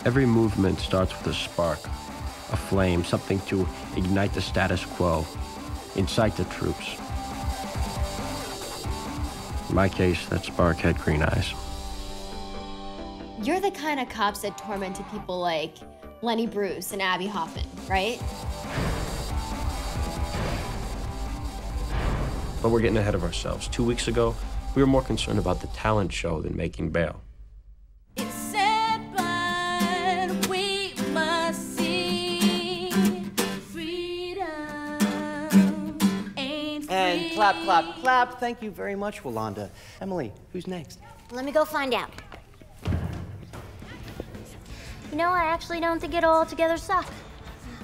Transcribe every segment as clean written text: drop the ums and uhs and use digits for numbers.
Every movement starts with a spark, a flame, something to ignite the status quo, incite the troops. In my case, that spark had green eyes. You're the kind of cops that tormented people like Lenny Bruce and Abby Hoffman, right? But we're getting ahead of ourselves. 2 weeks ago, we were more concerned about the talent show than making bail. It's sad, but we must see freedom ain't free. And clap, clap, clap. Thank you very much, Yolanda. Emily, who's next? Let me go find out. You know, I actually don't think it all together suck.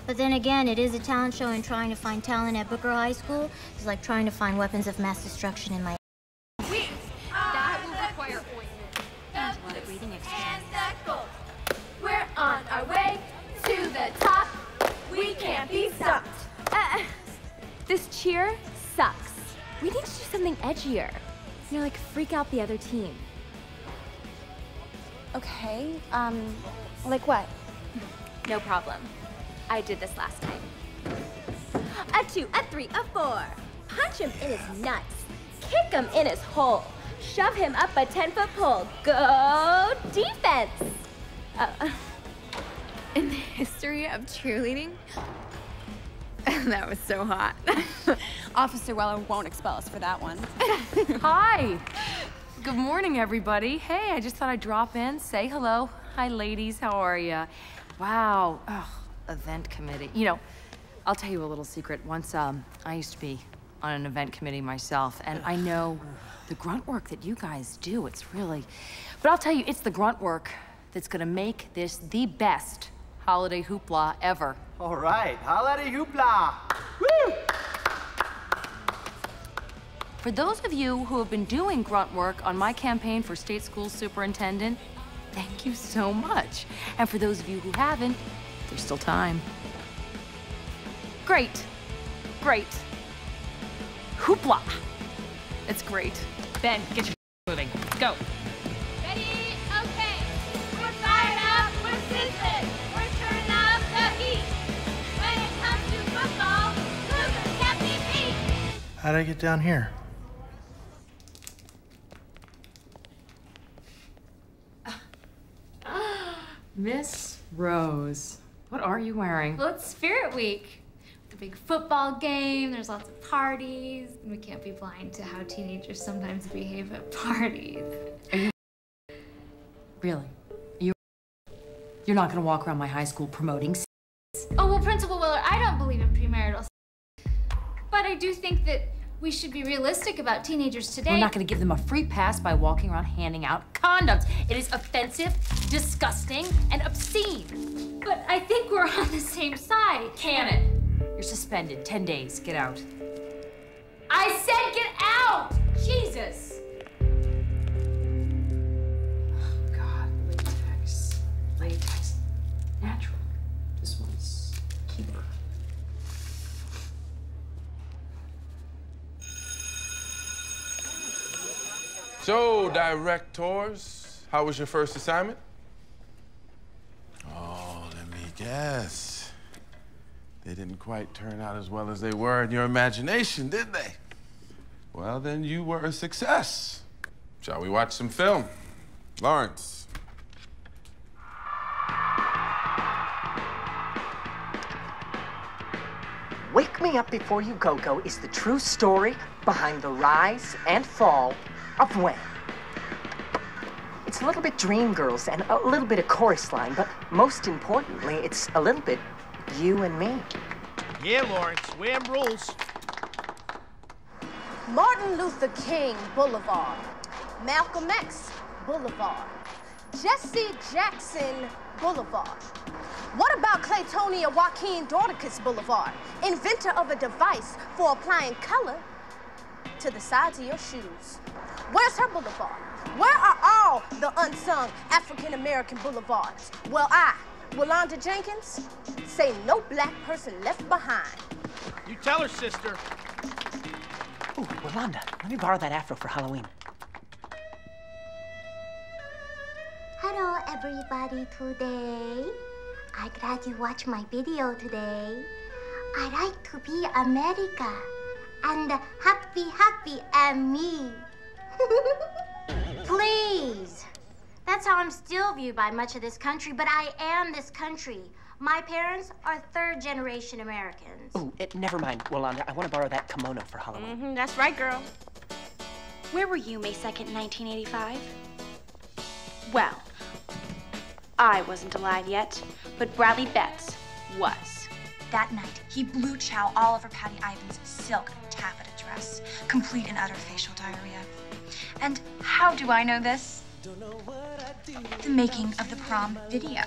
But then again, it is a talent show, and trying to find talent at Booker High School is like trying to find weapons of mass destruction in my... That will require ointment. And a lot of breathing exercises. We're on our way to the top. We can't be stopped. This cheer sucks. We need to do something edgier. You know, like freak out the other team. Okay, like what? No problem. I did this last time. A 2, a 3, a 4. Punch him in his nuts. Kick him in his hole. Shove him up a 10-foot pole. Go defense! In the history of cheerleading, that was so hot. Officer Weller won't expel us for that one. Hi. Good morning, everybody. Hey, I just thought I'd drop in, say hello. Hi, ladies. How are you? Wow. Ugh, event committee. You know, I'll tell you a little secret. Once, I used to be on an event committee myself, and I know the grunt work that you guys do. It's really... But I'll tell you, it's the grunt work that's gonna make this the best holiday hoopla ever. All right, holiday hoopla. Woo! For those of you who have been doing grunt work on my campaign for state school superintendent, thank you so much. And for those of you who haven't, there's still time. Great. Great. Hoopla. It's great. Ben, get your moving. Go. Ready? Okay. We're fired up. We're sizzling. We're turning up the heat. When it comes to football, losers can't be beat. How'd I get down here? Miss Rose, what are you wearing? Well, it's Spirit Week. The big football game, there's lots of parties. We can't be blind to how teenagers sometimes behave at parties. Are you... Really? You're not gonna walk around my high school promoting sex? Oh, well, Principal Willard, I don't believe in premarital sex. But I do think that we should be realistic about teenagers today. We're not gonna give them a free pass by walking around handing out condoms. It is offensive, disgusting, and obscene. But I think we're on the same side. Cannon, you're suspended. 10 days. Get out. I said get out! Jesus! Oh, God. Latex. Latex. Natural. This one's keeper. So, directors, how was your first assignment? Oh, let me guess. They didn't quite turn out as well as they were in your imagination, did they? Well, then you were a success. Shall we watch some film? Lawrence. Wake Me Up Before You Go is the true story behind the rise and fall of When. It's a little bit Dreamgirls and a little bit of chorus line, but most importantly, it's a little bit you and me. Yeah, Lawrence, Wham rules. Martin Luther King Boulevard, Malcolm X Boulevard, Jesse Jackson Boulevard. What about Claytonia Joaquin Dorticus Boulevard, inventor of a device for applying color to the sides of your shoes? Where's her boulevard? Where are all the unsung African-American boulevards? Well, I, Yolanda Jenkins, say no black person left behind. You tell her, sister. Ooh, Yolanda, let me borrow that afro for Halloween. Hello, everybody today. I'm glad you watched my video today. I like to be America and happy and me. Please. That's how I'm still viewed by much of this country, but I am this country. My parents are third-generation Americans. Oh, never mind, Yolanda. I want to borrow that kimono for Halloween. That's right, girl. Where were you May 2nd, 1985? Well, I wasn't alive yet, but Bradley Betts was. That night, he blew chow all over Patty Ivan's silk taffeta dress, complete and utter facial diarrhea. And how do I know this? The making of the prom video.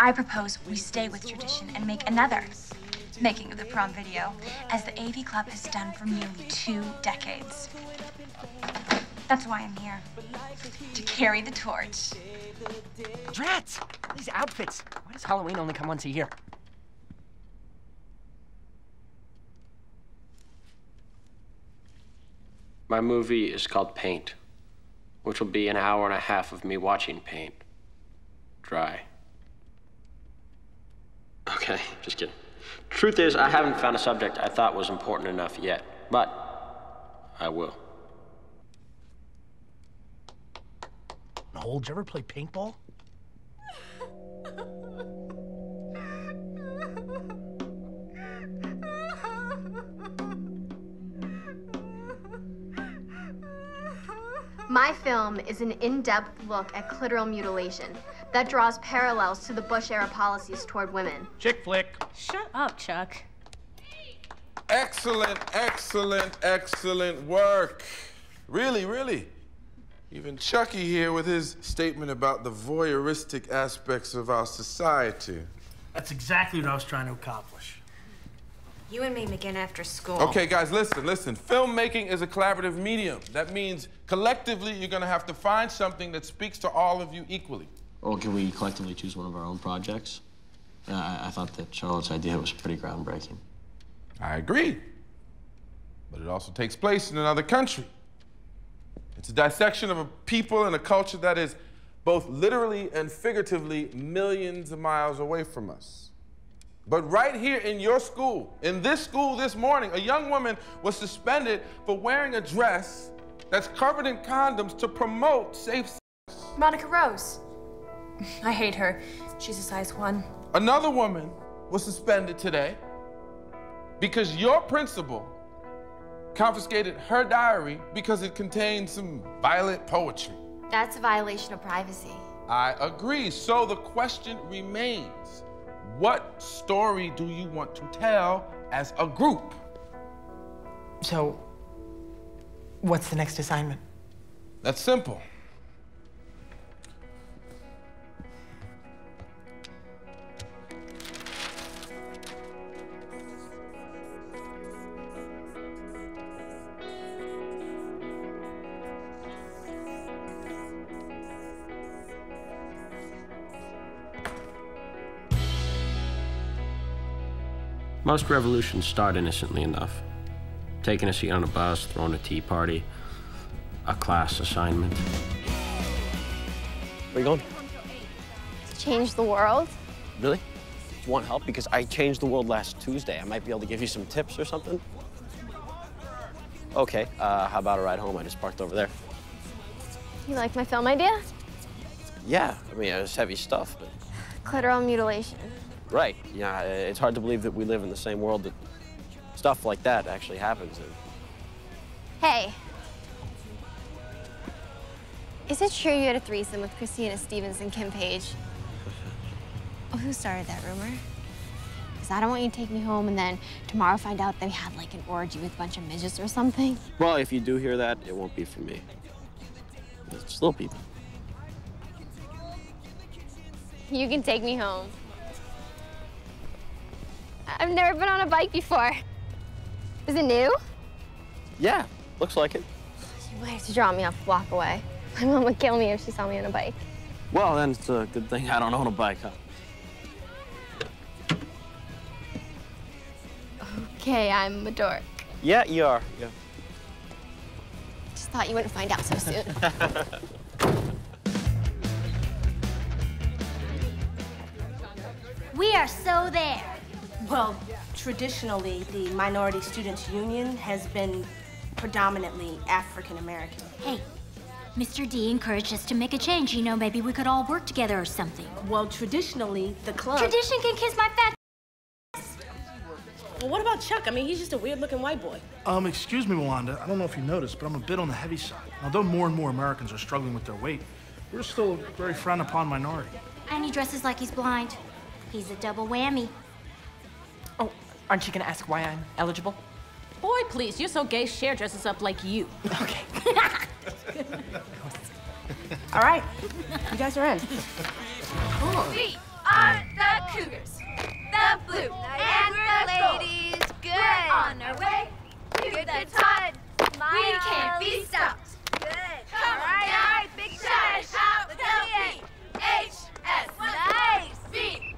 I propose we stay with tradition and make another making of the prom video, as the AV Club has done for nearly 2 decades. That's why I'm here, to carry the torch. Drats! These outfits. Why does Halloween only come once a year? My movie is called Paint, which will be an hour and a half of me watching paint dry. Okay, just kidding. Truth is, I haven't found a subject I thought was important enough yet, but I will. Noel, did you ever play paintball? My film is an in-depth look at clitoral mutilation that draws parallels to the Bush-era policies toward women. Chick flick. Shut up, Chuck. Excellent, excellent, excellent work. Really, really. Even Chucky here with his statement about the voyeuristic aspects of our society. That's exactly what I was trying to accomplish. You and me begin after school. Okay, guys, listen. Filmmaking is a collaborative medium. That means collectively you're gonna have to find something that speaks to all of you equally. Or can we collectively choose one of our own projects? I thought that Charlotte's idea was pretty groundbreaking. I agree. But it also takes place in another country. It's a dissection of a people and a culture that is both literally and figuratively millions of miles away from us. But right here in your school, in this school this morning, a young woman was suspended for wearing a dress that's covered in condoms to promote safe sex. Monica Rose. I hate her. She's a size 1. Another woman was suspended today because your principal confiscated her diary because it contained some violent poetry. That's a violation of privacy. I agree. So the question remains, what story do you want to tell as a group? So, what's the next assignment? That's simple. Most revolutions start innocently enough. Taking a seat on a bus, throwing a tea party, a class assignment. Where are you going? To change the world? Really? Do you want help? Because I changed the world last Tuesday. I might be able to give you some tips or something. Okay, how about a ride home? I just parked over there. You like my film idea? Yeah, I mean, it's heavy stuff, but... Clitoral mutilation. Right, yeah, it's hard to believe that we live in the same world that stuff like that actually happens in. Hey. Is it true you had a threesome with Christina Stevens and Kim Page? Oh, who started that rumor? Because I don't want you to take me home and then tomorrow find out that we had like an orgy with a bunch of midgets or something. Well, if you do hear that, it won't be from me. It's little people. You can take me home. I've never been on a bike before. Is it new? Yeah, looks like it. You might have to drop me off a block away. My mom would kill me if she saw me on a bike. Well, then it's a good thing I don't own a bike, huh? Okay, I'm a dork. Yeah, you are, yeah. Just thought you wouldn't find out so soon. We are so there. Well, traditionally, the Minority Students Union has been predominantly African American. Hey, Mr. D encouraged us to make a change. You know, maybe we could all work together or something. Well, traditionally, the club... Tradition can kiss my fat... Well, what about Chuck? I mean, he's just a weird-looking white boy. Excuse me, Wanda. I don't know if you noticed, but I'm a bit on the heavy side. Although more and more Americans are struggling with their weight, we're still a very frowned upon minority. And he dresses like he's blind. He's a double whammy. Oh, aren't you gonna ask why I'm eligible? Boy, please, you're so gay, Cher dresses up like you. Okay. All right, you guys are in. We are the Cougars, the Blue, and the Ladies. Good. We're on our way to the top. We can't be stopped. Good. Come on, all right, big shout out. VHS. Nice. VHS.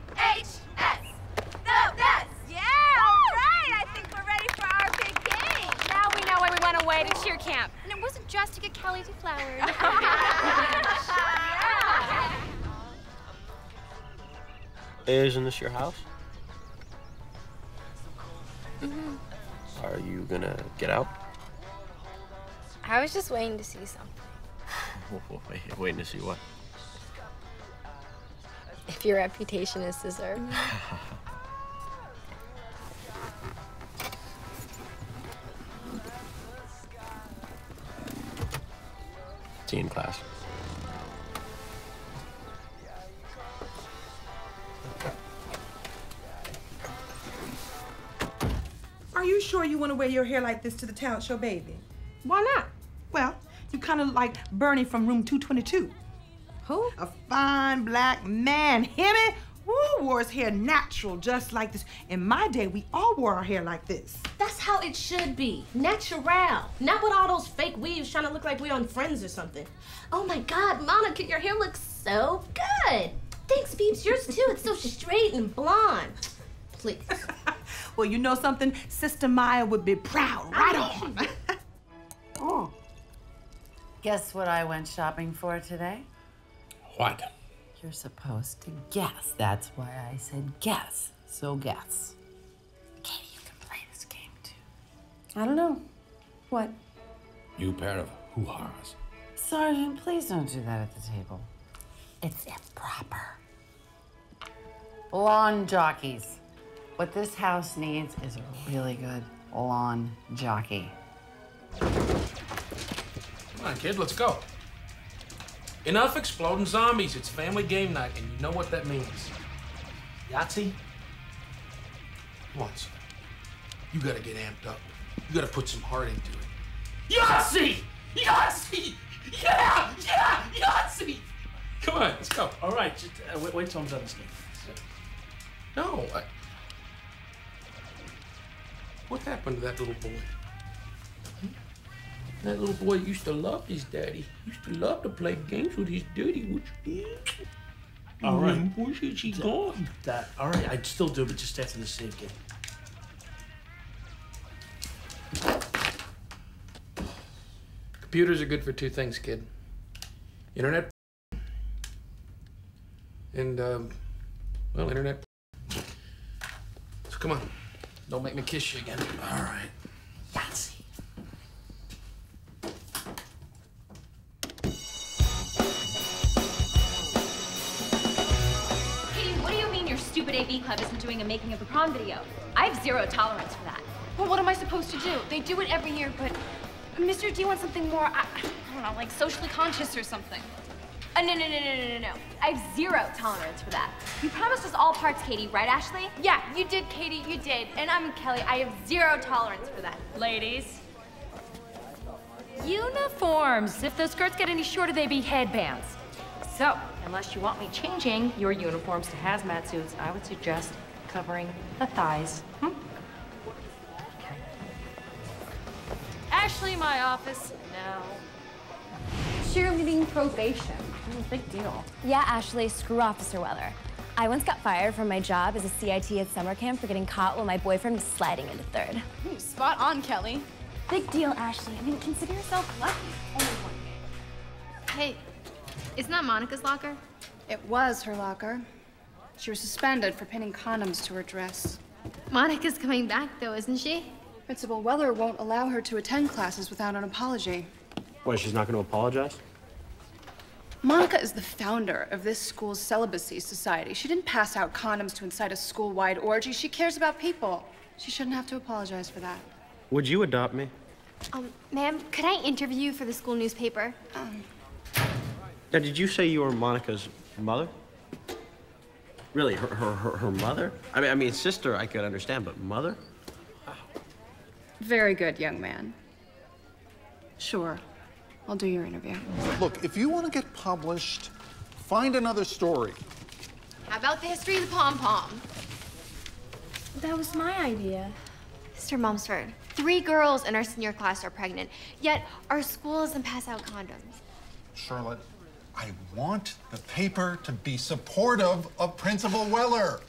The best. Yeah, all right. I think we're ready for our big game. Now we know why we went away to cheer camp. And it wasn't just to get Kelly deflowered. Isn't this your house? Mm-hmm. Are you gonna get out? I was just waiting to see something. Waiting to see what? If your reputation is deserved. See you in class. Are you sure you want to wear your hair like this to the talent show, baby? Why not? Well, you kind of like Bernie from room 222. Who? A fine black man. Himmy, who wore his hair natural just like this. In my day, we all wore our hair like this. That's how it should be. Natural. Not with all those fake weaves trying to look like we're on Friends or something. Oh my God, Monica, your hair looks so good. Thanks, Beebs. Yours too. It's so straight and blonde. Please. Well, you know something? Sister Maya would be proud. Right on. Oh. Guess what I went shopping for today? What? You're supposed to guess. That's why I said guess. So guess. Katie, you can play this game too. I don't know. What? You pair of hoo-ha's. Sergeant, please don't do that at the table. It's improper. Lawn jockeys. What this house needs is a really good lawn jockey. Come on, kid, let's go. Enough exploding zombies. It's family game night, and you know what that means. Yahtzee? Come on, son. You gotta get amped up. You gotta put some heart into it. Yahtzee! Yahtzee! Yeah! Yeah! Yahtzee! Come on, let's go. All right, just, wait till I'm done this game. No, What happened to that little boy? That little boy used to love his daddy. Used to love to play games with his daddy. All right. Where's she gone? All right, I'd still do, but just after the save game. Computers are good for two things, kid. Internet and, well, internet. So come on. Don't make me kiss you again. All right. Yahtzee. Katie, what do you mean your stupid AV club isn't doing a making of the prom video? I have zero tolerance for that. Well, what am I supposed to do? They do it every year, but Mr. D wants something more, I don't know, like socially conscious or something. No. I have zero tolerance for that. You promised us all parts, Katie, right, Ashley? Yeah, you did, Katie, you did. And I'm Kelly, I have zero tolerance for that. Ladies. Uniforms. If those skirts get any shorter, they be headbands. So, unless you want me changing your uniforms to hazmat suits, I would suggest covering the thighs. Okay. Ashley, my office. No. Cheerleading probation. Big deal. Yeah, Ashley, screw Officer Weller. I once got fired from my job as a CIT at summer camp for getting caught while my boyfriend was sliding into third. Spot on, Kelly. Big deal, Ashley. I mean, consider yourself lucky. Only one game. Hey, isn't that Monica's locker? It was her locker. She was suspended for pinning condoms to her dress. Monica's coming back, though, isn't she? Principal Weller won't allow her to attend classes without an apology. What, she's not going to apologize? Monica is the founder of this school's celibacy society. She didn't pass out condoms to incite a school-wide orgy. She cares about people. She shouldn't have to apologize for that. Would you adopt me? Ma'am, could I interview you for the school newspaper? Now, did you say you were Monica's mother? Really, her mother? I mean, sister I could understand, but mother? Very good, young man. Sure, I'll do your interview. Look, if you want to get published, find another story. How about the history of the pom-pom? That was my idea. Mr. Mumsford, 3 girls in our senior class are pregnant, yet our school doesn't pass out condoms. Charlotte, I want the paper to be supportive of Principal Weller.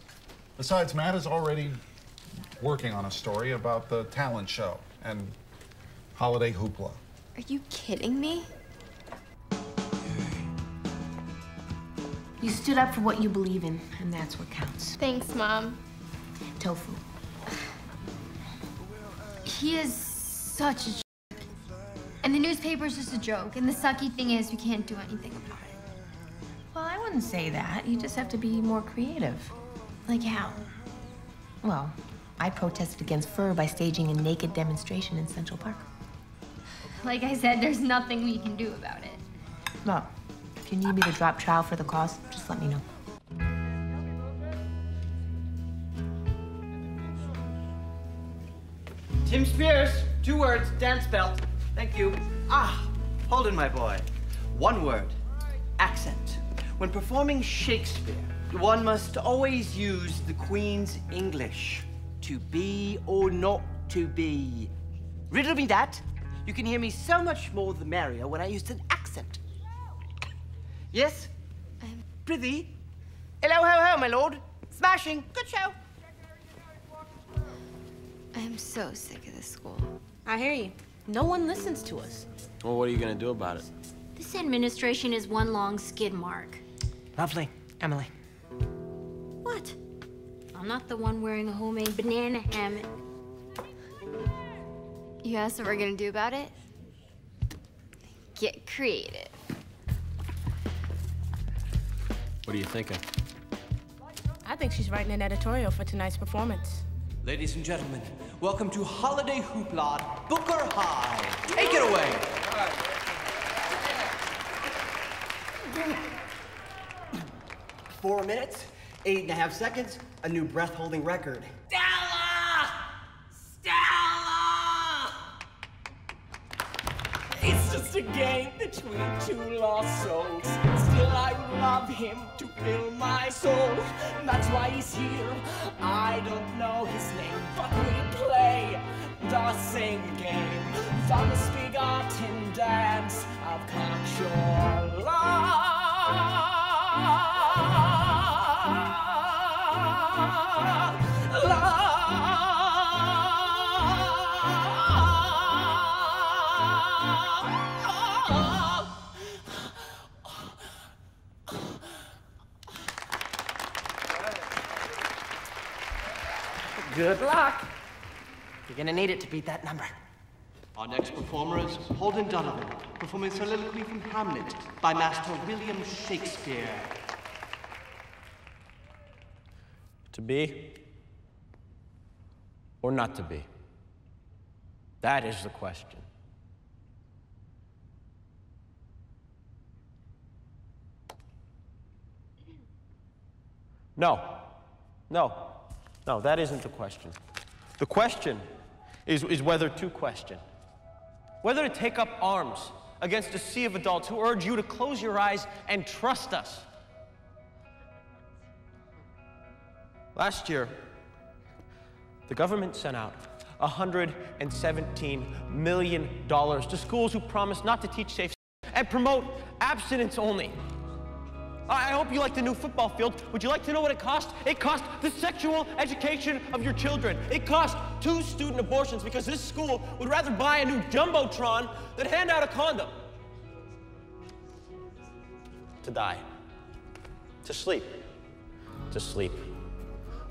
Besides, Matt is already working on a story about the talent show and holiday hoopla. Are you kidding me? You stood up for what you believe in, and that's what counts. Thanks, Mom. Tofu. He is such a jerk. And the newspaper's just a joke, and the sucky thing is we can't do anything about it. Well, I wouldn't say that. You just have to be more creative. Like how? Well, I protested against fur by staging a naked demonstration in Central Park. Like I said, there's nothing we can do about it. Well, if you need me to drop trowel for the cause, just let me know. Tim Spears, 2 words, dance belt. Thank you. Ah, hold it, my boy. 1 word, accent. When performing Shakespeare, one must always use the Queen's English. To be or not to be. Riddle me that. You can hear me so much more the merrier when I use an accent. Yes? Prithee? Hello, ho, ho, my lord. Smashing. Good show. I am so sick of this school. I hear you. No one listens to us. Well, what are you going to do about it? This administration is one long skid mark. Lovely. Emily. What? I'm not the one wearing a homemade banana hammock. You asked what we're gonna do about it? Get creative. What are you thinking? I think she's writing an editorial for tonight's performance. Ladies and gentlemen, welcome to Holiday Hoopla, Booker High. Take it away. 4 minutes, 8.5 seconds, a new breath-holding record. It's just a game between 2 lost souls. Still, I would love him to fill my soul. That's why he's here. I don't know his name, but we play the same game. The misbegotten dance of cocksure love. Good luck. You're gonna need it to beat that number. Our next performer is Holden Donovan, performing soliloquy from Hamlet by Master William Shakespeare. To be or not to be? That is the question. No, that isn't the question. The question is whether to question. Whether to take up arms against a sea of adults who urge you to close your eyes and trust us. Last year, the government sent out $117 million to schools who promised not to teach safe and promote abstinence only. I hope you like the new football field. Would you like to know what it cost? It cost the sexual education of your children. It cost 2 student abortions because this school would rather buy a new Jumbotron than hand out a condom. To die. To sleep. to sleep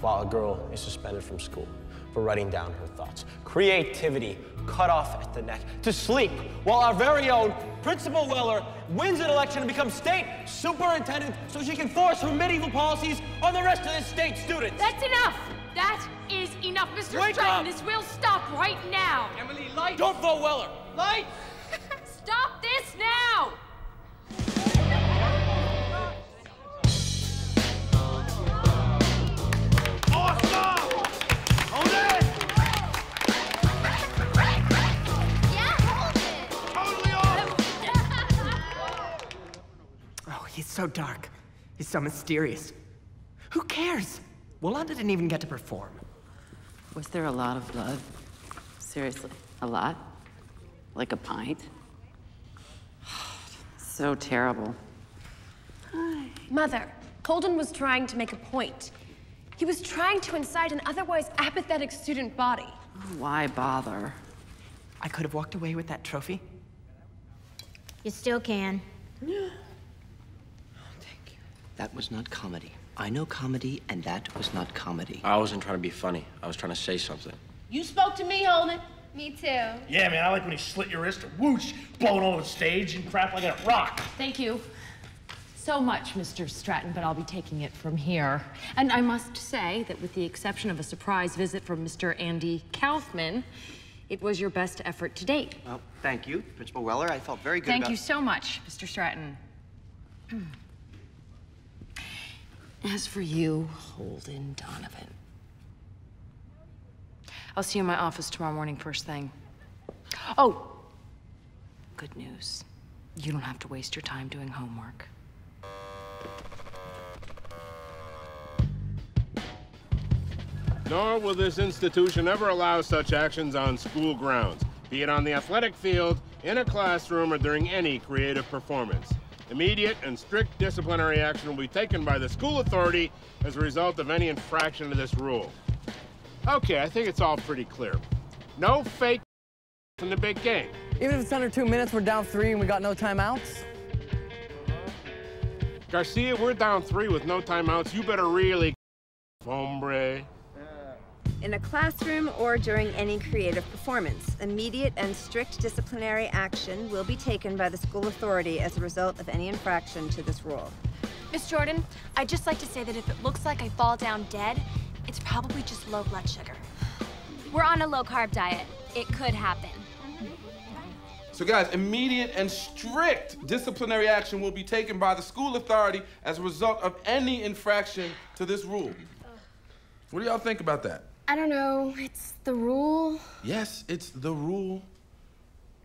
while a girl is suspended from school for writing down her thoughts. Creativity cut off at the neck. To sleep while our very own Principal Weller wins an election and becomes state superintendent so she can force her medieval policies on the rest of the state students. That's enough! That is enough, Mr. Wake Stratton. up! This will stop right now. Emily, light! Don't vote Weller! Light! Stop this now! Oh, he's so dark. He's so mysterious. Who cares? Yolanda didn't even get to perform. Was there a lot of blood? Seriously, a lot? Like a pint? So terrible. Mother, Holden was trying to make a point. He was trying to incite an otherwise apathetic student body. Why bother? I could have walked away with that trophy. You still can. That was not comedy. I know comedy, and that was not comedy. I wasn't trying to be funny. I was trying to say something. You spoke to me, Holden. Me too. Yeah, man, I like when he slit your wrist or whoosh, blowing all over the stage and crap like a rock. Thank you so much, Mr. Stratton, but I'll be taking it from here. And I must say that with the exception of a surprise visit from Mr. Andy Kaufman, it was your best effort to date. Well, thank you, Principal Weller. I felt very good Thank about... you so much, Mr. Stratton. As for you, Holden Donovan, I'll see you in my office tomorrow morning first thing. Oh, good news. You don't have to waste your time doing homework. Nor will this institution ever allow such actions on school grounds, be it on the athletic field, in a classroom, or during any creative performance. Immediate and strict disciplinary action will be taken by the school authority as a result of any infraction to this rule. Okay, I think it's all pretty clear. No fake in the big game. Even if it's under 2 minutes, we're down 3 and we got no timeouts. Garcia, we're down 3 with no timeouts. You better really, hombre. In a classroom or during any creative performance, immediate and strict disciplinary action will be taken by the school authority as a result of any infraction to this rule. Miss Jordan, I'd just like to say that if it looks like I fall down dead, it's probably just low blood sugar. We're on a low-carb diet. It could happen. So guys, immediate and strict disciplinary action will be taken by the school authority as a result of any infraction to this rule. What do y'all think about that? I don't know, it's the rule. Yes, it's the rule.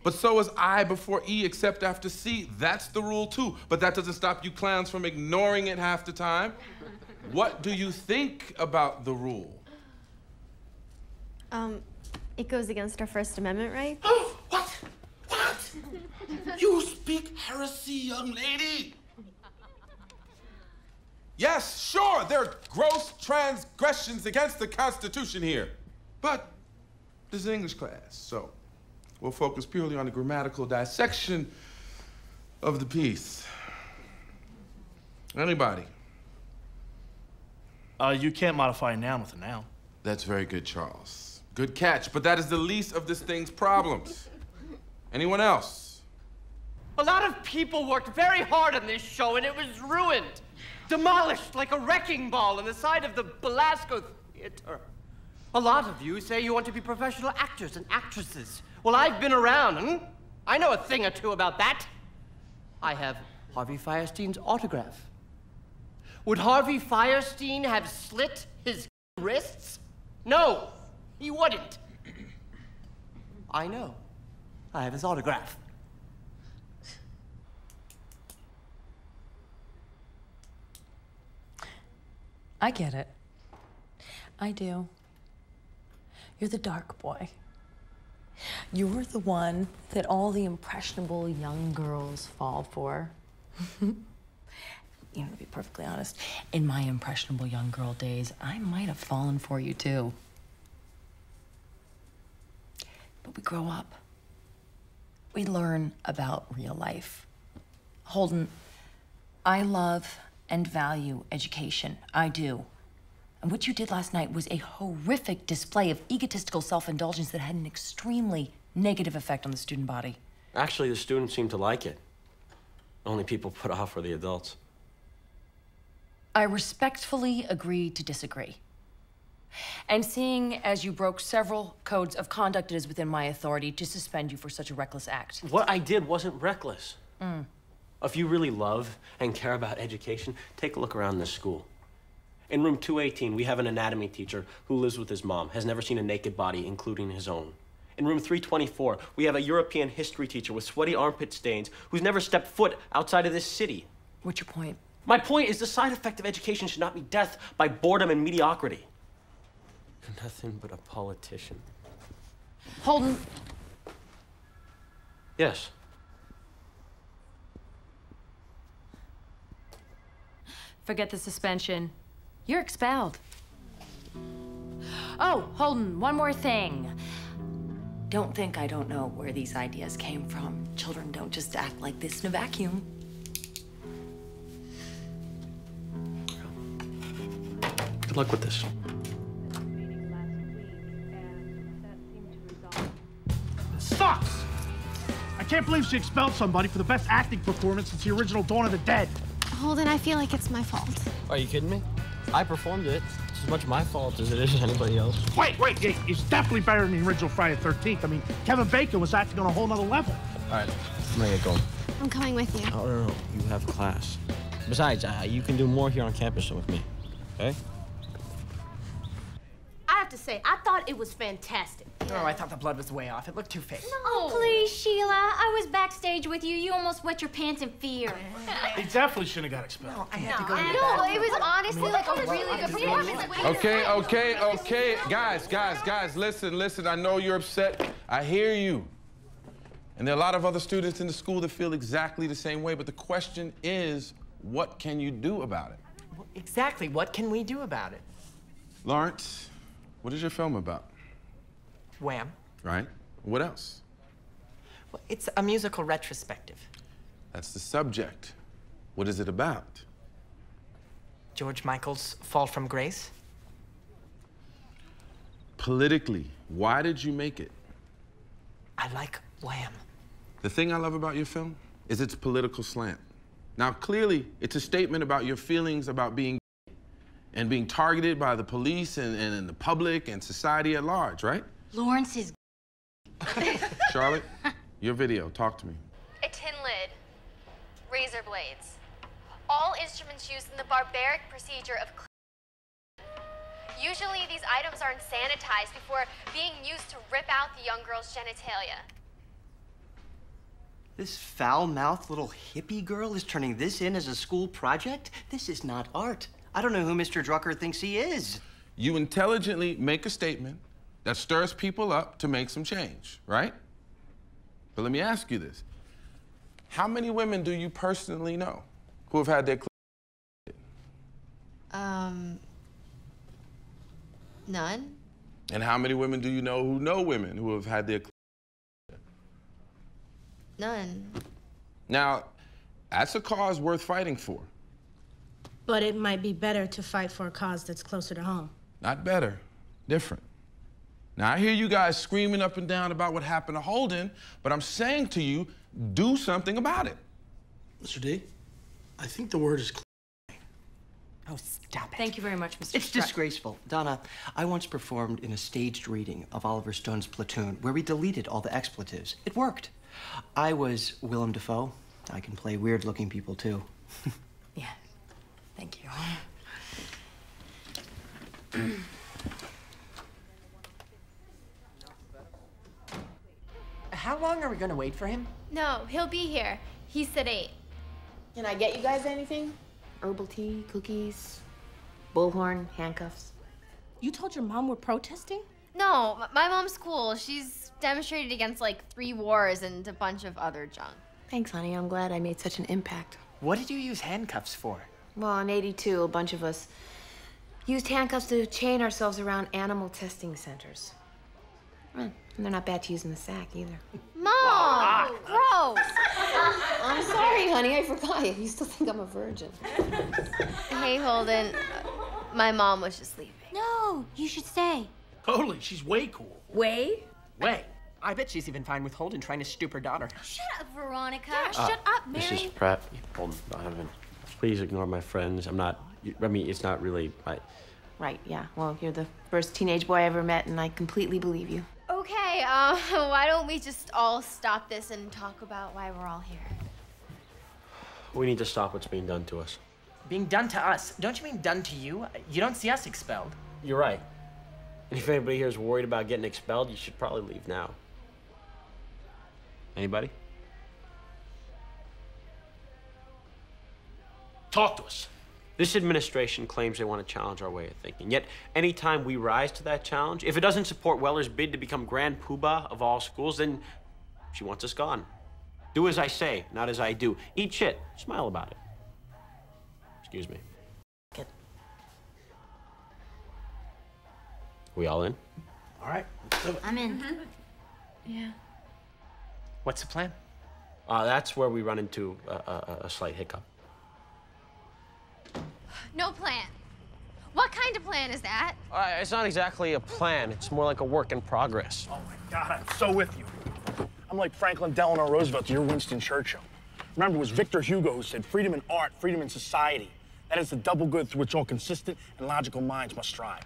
But so is I before E except after C. That's the rule too. But that doesn't stop you clowns from ignoring it half the time. What do you think about the rule? It goes against our First Amendment rights. What? You speak heresy, young lady. Yes, sure, there are gross transgressions against the Constitution here. But this is an English class, so we'll focus purely on the grammatical dissection of the piece. Anybody? You can't modify a noun with a noun. That's very good, Charles. Good catch, but that is the least of this thing's problems. Anyone else? A lot of people worked very hard on this show, and it was ruined. Demolished like a wrecking ball on the side of the Belasco Theater. A lot of you say you want to be professional actors and actresses. Well, I've been around, I know a thing or two about that. I have Harvey Fierstein's autograph. Would Harvey Fierstein have slit his wrists? No, he wouldn't. I know. I have his autograph. I get it. I do. You're the dark boy. You're the one that all the impressionable young girls fall for. You know, to be perfectly honest, in my impressionable young girl days, I might have fallen for you too. But we grow up. We learn about real life. Holden, I love and value education. I do. And what you did last night was a horrific display of egotistical self-indulgence that had an extremely negative effect on the student body. Actually, the students seem to like it. Only people put off were the adults. I respectfully agree to disagree. And seeing as you broke several codes of conduct, it is within my authority to suspend you for such a reckless act. What I did wasn't reckless. If you really love and care about education, take a look around this school. In room 218, we have an anatomy teacher who lives with his mom, has never seen a naked body, including his own. In room 324, we have a European history teacher with sweaty armpit stains who's never stepped foot outside of this city. What's your point? My point is the side effect of education should not be death by boredom and mediocrity. You're nothing but a politician. Holden. Yes. Forget the suspension. You're expelled. Oh, Holden, one more thing. Don't think I don't know where these ideas came from. Children don't just act like this in a vacuum. Good luck with this. This sucks! I can't believe she expelled somebody for the best acting performance since the original Dawn of the Dead. Holden, I feel like it's my fault. Are you kidding me? I performed it. It's as much my fault as it is anybody else. Wait, it's definitely better than the original Friday the 13th. I mean, Kevin Bacon was acting on a whole nother level. All right, I'm gonna get going. I'm coming with you. Oh, no. You have class. Besides, you can do more here on campus than with me, okay? I have to say, I thought it was fantastic. Oh, I thought the blood was way off. It looked too fake. Oh, please, Sheila. I was backstage with you. You almost wet your pants in fear. He definitely shouldn't have got expelled. No, I had to go to the No, bathroom. it was honestly like a really good performance. Okay. Guys, listen. I know you're upset. I hear you. And there are a lot of other students in the school that feel exactly the same way, but the question is, what can you do about it? Well, exactly. What can we do about it? Lawrence, what is your film about? Wham. Right. What else? Well, it's a musical retrospective. That's the subject. What is it about? George Michael's Fall from Grace. Politically, why did you make it? I like Wham. The thing I love about your film is its political slant. Now, clearly, it's a statement about your feelings about being gay and being targeted by the police and the public and society at large, right? Lawrence is... Charlotte, your video, talk to me. A tin lid. Razor blades. All instruments used in the barbaric procedure of... Usually, these items aren't sanitized before being used to rip out the young girl's genitalia. This foul-mouthed little hippie girl is turning this in as a school project? This is not art. I don't know who Mr. Drucker thinks he is. You intelligently make a statement that stirs people up to make some change, right? But let me ask you this. How many women do you personally know who have had their None. And how many women do you know women who have had their None. Now, that's a cause worth fighting for. But it might be better to fight for a cause that's closer to home. Not better, different. Now, I hear you guys screaming up and down about what happened to Holden, but I'm saying to you, do something about it. Mr. D, I think the word is clear. Oh, stop it. Thank you very much, Mr. It's disgraceful. Donna, I once performed in a staged reading of Oliver Stone's Platoon where we deleted all the expletives. It worked. I was Willem Dafoe. I can play weird-looking people, too. Yeah, thank you. How long are we going to wait for him? No, he'll be here. He said 8. Can I get you guys anything? Herbal tea, cookies, bullhorn, handcuffs. You told your mom we're protesting? No, my mom's cool. She's demonstrated against like 3 wars and a bunch of other junk. Thanks, honey. I'm glad I made such an impact. What did you use handcuffs for? Well, in '82, a bunch of us used handcuffs to chain ourselves around animal testing centers. And they're not bad to use in the sack, either. Mom! Gross! I'm sorry, honey, I forgot. You still think I'm a virgin. Hey, Holden. My mom was just leaving. No, you should stay. Totally, she's way cool. Way? Way. I bet she's even fine with Holden trying to stoop her daughter. Shut up, Veronica. Ah, Shut up, Mary. Mrs. Pratt, Holden, Donovan, please ignore my friends. I'm not, I mean, it's not really my... Right, yeah. Well, you're the first teenage boy I ever met, and I completely believe you. Okay, why don't we just all stop this and talk about why we're all here? We need to stop what's being done to us. Being done to us? Don't you mean done to you? You don't see us expelled. You're right. And if anybody here is worried about getting expelled, you should probably leave now. Anybody? Talk to us. This administration claims they want to challenge our way of thinking. Yet, anytime we rise to that challenge, if it doesn't support Weller's bid to become Grand Poobah of all schools, then she wants us gone. Do as I say, not as I do. Eat shit. Smile about it. Excuse me. We all in? All right, let's do it. I'm in. Yeah. What's the plan? That's where we run into a slight hiccup. No plan. What kind of plan is that? It's not exactly a plan. It's more like a work in progress. Oh my God, I'm so with you. I'm like Franklin Delano Roosevelt to your Winston Churchill. Remember, it was Victor Hugo who said, freedom in art, freedom in society. That is the double good through which all consistent and logical minds must strive.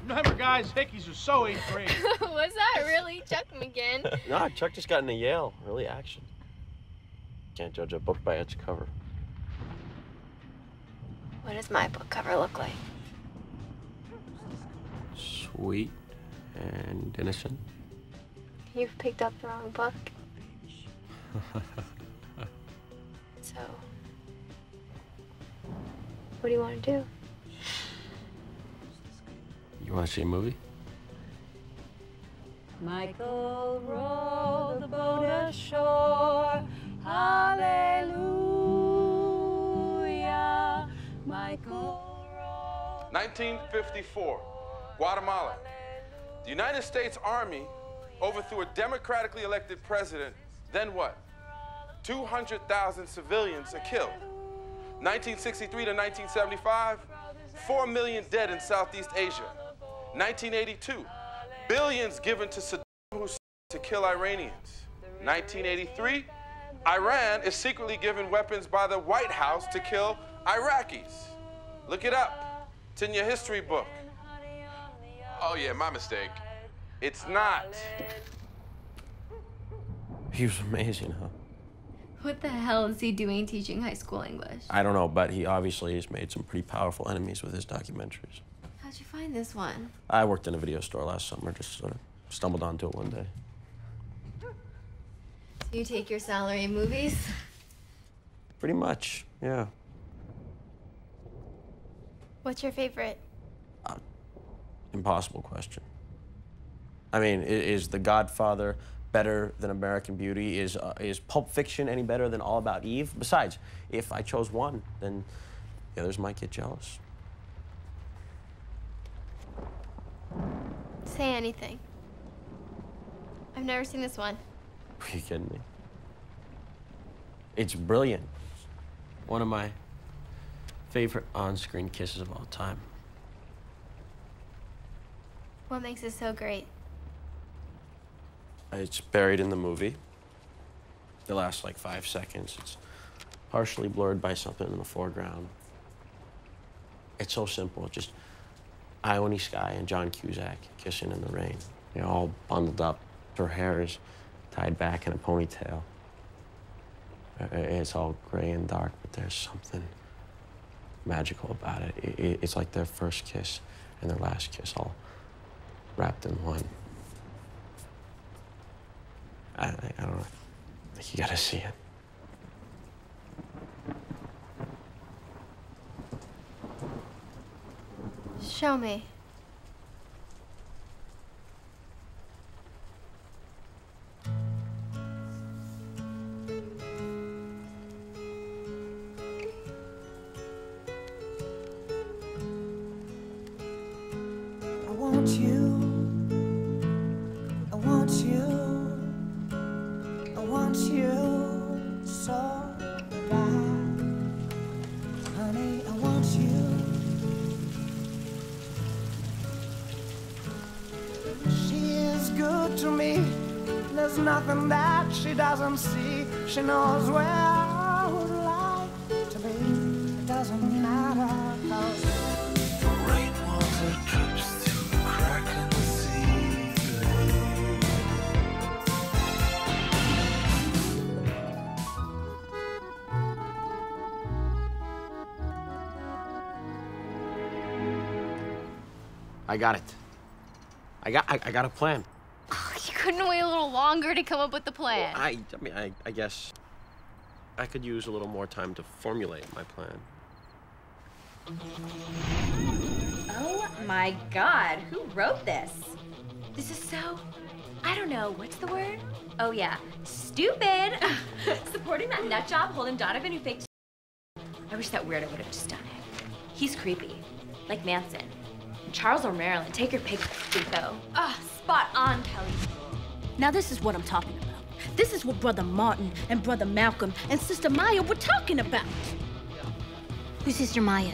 Remember, guys, hickeys are so 8th grade. Was that really Chuck McGinn? No, Chuck just got into Yale. Really action. Can't judge a book by its cover. What does my book cover look like? Sweet and innocent. You've picked up the wrong book. So, what do you want to do? You want to see a movie? Michael rowed the boat ashore. Hallelujah. Michael rowed. 1954, Guatemala. The United States Army overthrew a democratically elected president. Then what? 200,000 civilians are killed. 1963 to 1975, 4 million dead in Southeast Asia. 1982, billions given to Saddam Hussein to kill Iranians. 1983, Iran is secretly given weapons by the White House to kill Iraqis. Look it up. It's in your history book. Oh yeah, my mistake. It's not. He was amazing, huh? What the hell is he doing teaching high school English? I don't know, but he obviously has made some pretty powerful enemies with his documentaries. How'd you find this one? I worked in a video store last summer, just sort of stumbled onto it one day. Do you take your salary in movies? Pretty much, yeah. What's your favorite? Impossible question. I mean, is The Godfather better than American Beauty? Is Pulp Fiction any better than All About Eve? Besides, if I chose one, then the others might get jealous. Say anything. I've never seen this one. Are you kidding me? It's brilliant. One of my favorite on-screen kisses of all time. What makes it so great? It's buried in the movie. It lasts like 5 seconds. It's partially blurred by something in the foreground. It's so simple. Just Ione Skye and John Cusack kissing in the rain. They're all bundled up. Her hair is tied back in a ponytail. It's all gray and dark, but there's something magical about it. It's like their first kiss and their last kiss all wrapped in one. I don't know. I think you gotta see it. Show me. I want you. I want you. I want you so there's nothing that she doesn't see. She knows where I would like to be. It doesn't matter, 'cause the rainwater drips through the crack in the ceiling. I got it. I got a plan. You couldn't wait a little longer to come up with the plan. I mean, I guess I could use a little more time to formulate my plan. Oh my God, who wrote this? This is so, I don't know, what's the word? Oh yeah, stupid. Supporting that nut job holding Donovan who faked. I wish that weirdo would have just done it. He's creepy, like Manson. Charles or Marilyn, take your pick, Rico. Ah, spot on, Kelly. Now this is what I'm talking about. This is what Brother Martin and Brother Malcolm and Sister Maya were talking about. Who's Sister Maya?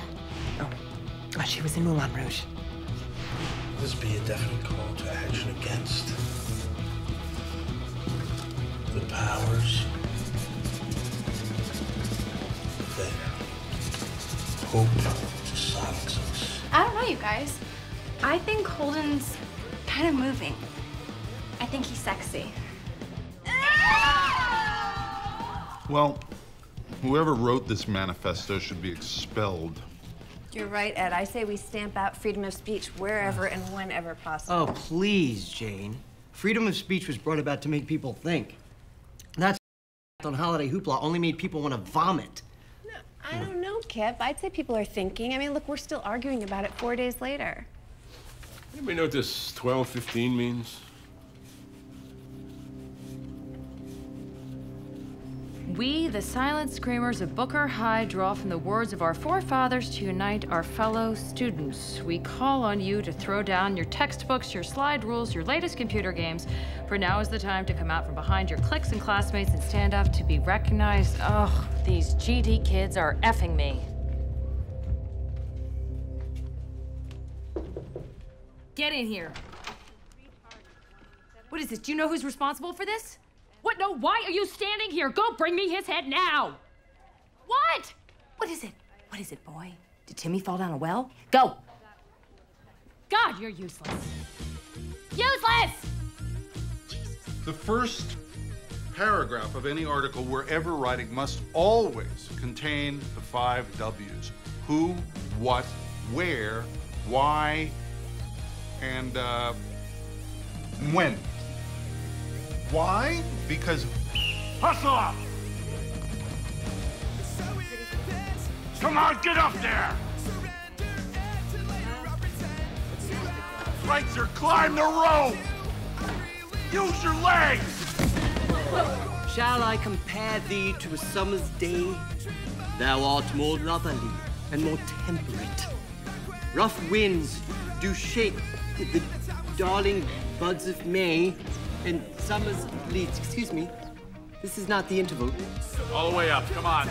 Oh, she was in Moulin Rouge. This be a definite call to action against the powers that hope to silence us. I don't know, you guys. I think Holden's kind of moving. I think he's sexy. Well, whoever wrote this manifesto should be expelled. You're right, Ed. I say we stamp out freedom of speech wherever and whenever possible. Oh, please, Jane. Freedom of speech was brought about to make people think. That's on holiday hoopla only made people want to vomit. I don't know, Kip. I'd say people are thinking. I mean, look, we're still arguing about it 4 days later. Anybody know what this 12:15 means? We, the silent screamers of Booker High, draw from the words of our forefathers to unite our fellow students. We call on you to throw down your textbooks, your slide rules, your latest computer games, for now is the time to come out from behind your cliques and classmates and stand up to be recognized. Oh, these GD kids are effing me. Get in here. What is this? Do you know who's responsible for this? What? No, why are you standing here? Go bring me his head now! What? What is it? What is it, boy? Did Timmy fall down a well? Go! God, you're useless. Useless! The first paragraph of any article we're ever writing must always contain the 5 W's. Who, what, where, why, and when. Why? Because hustle up! Come on, get up there! Schweitzer, climb the rope! Use your legs! Shall I compare thee to a summer's day? Thou art more loverly and more temperate. Rough winds do shake the darling buds of May, and summer's leaves. Excuse me, this is not the interval. All the way up, come on.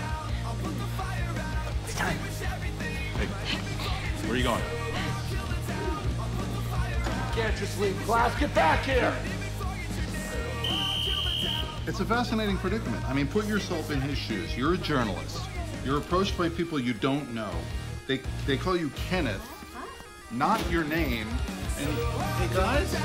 It's time. Hey, where are you going? Can't just leave class. Get back here! It's a fascinating predicament. I mean, put yourself in his shoes. You're a journalist. You're approached by people you don't know. They call you Kenneth, not your name. And hey guys,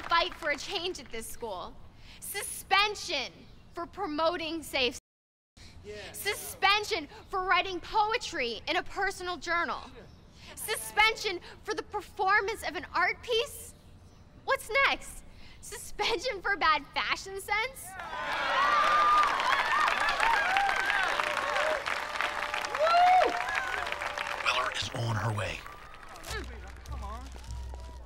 fight for a change at this school. Suspension for promoting safe. Suspension for writing poetry in a personal journal. Suspension for the performance of an art piece. What's next? Suspension for bad fashion sense? Woo! Weller is on her way.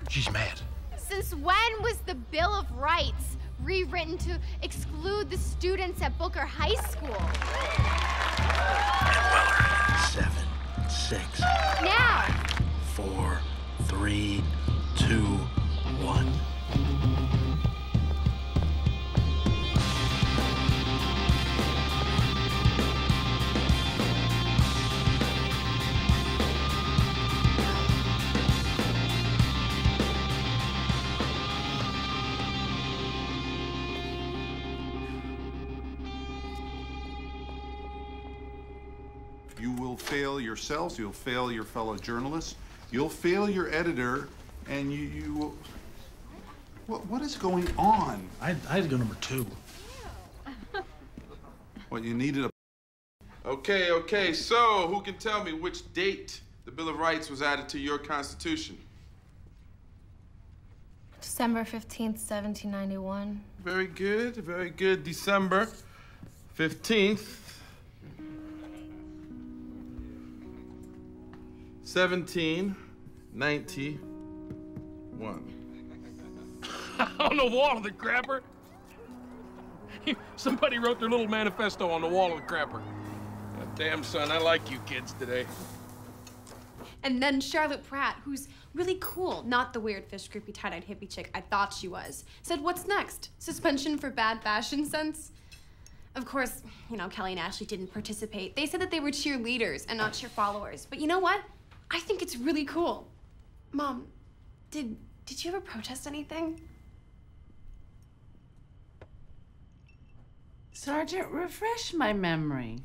She's mad. Since when was the Bill of Rights rewritten to exclude the students at Booker High School? And Weller, 7, 6. Now! 4, 3, 2, 1. You will fail yourselves, you'll fail your fellow journalists, you'll fail your editor, and you will... What is going on? I had to go number 2. What, you needed a... Okay, so who can tell me which date the Bill of Rights was added to your Constitution? December 15th, 1791. Very good, very good. December 15th, 1791. On the wall of the crapper? Somebody wrote their little manifesto on the wall of the crapper. God damn, son, I like you kids today. And then Charlotte Pratt, who's really cool, not the weird fish groupie tie-dyed hippie chick I thought she was, said, what's next? Suspension for bad fashion sense? Of course, you know, Kelly and Ashley didn't participate. They said that they were cheerleaders and not cheer followers. But you know what? I think it's really cool. Mom, did you ever protest anything? Sergeant, refresh my memory.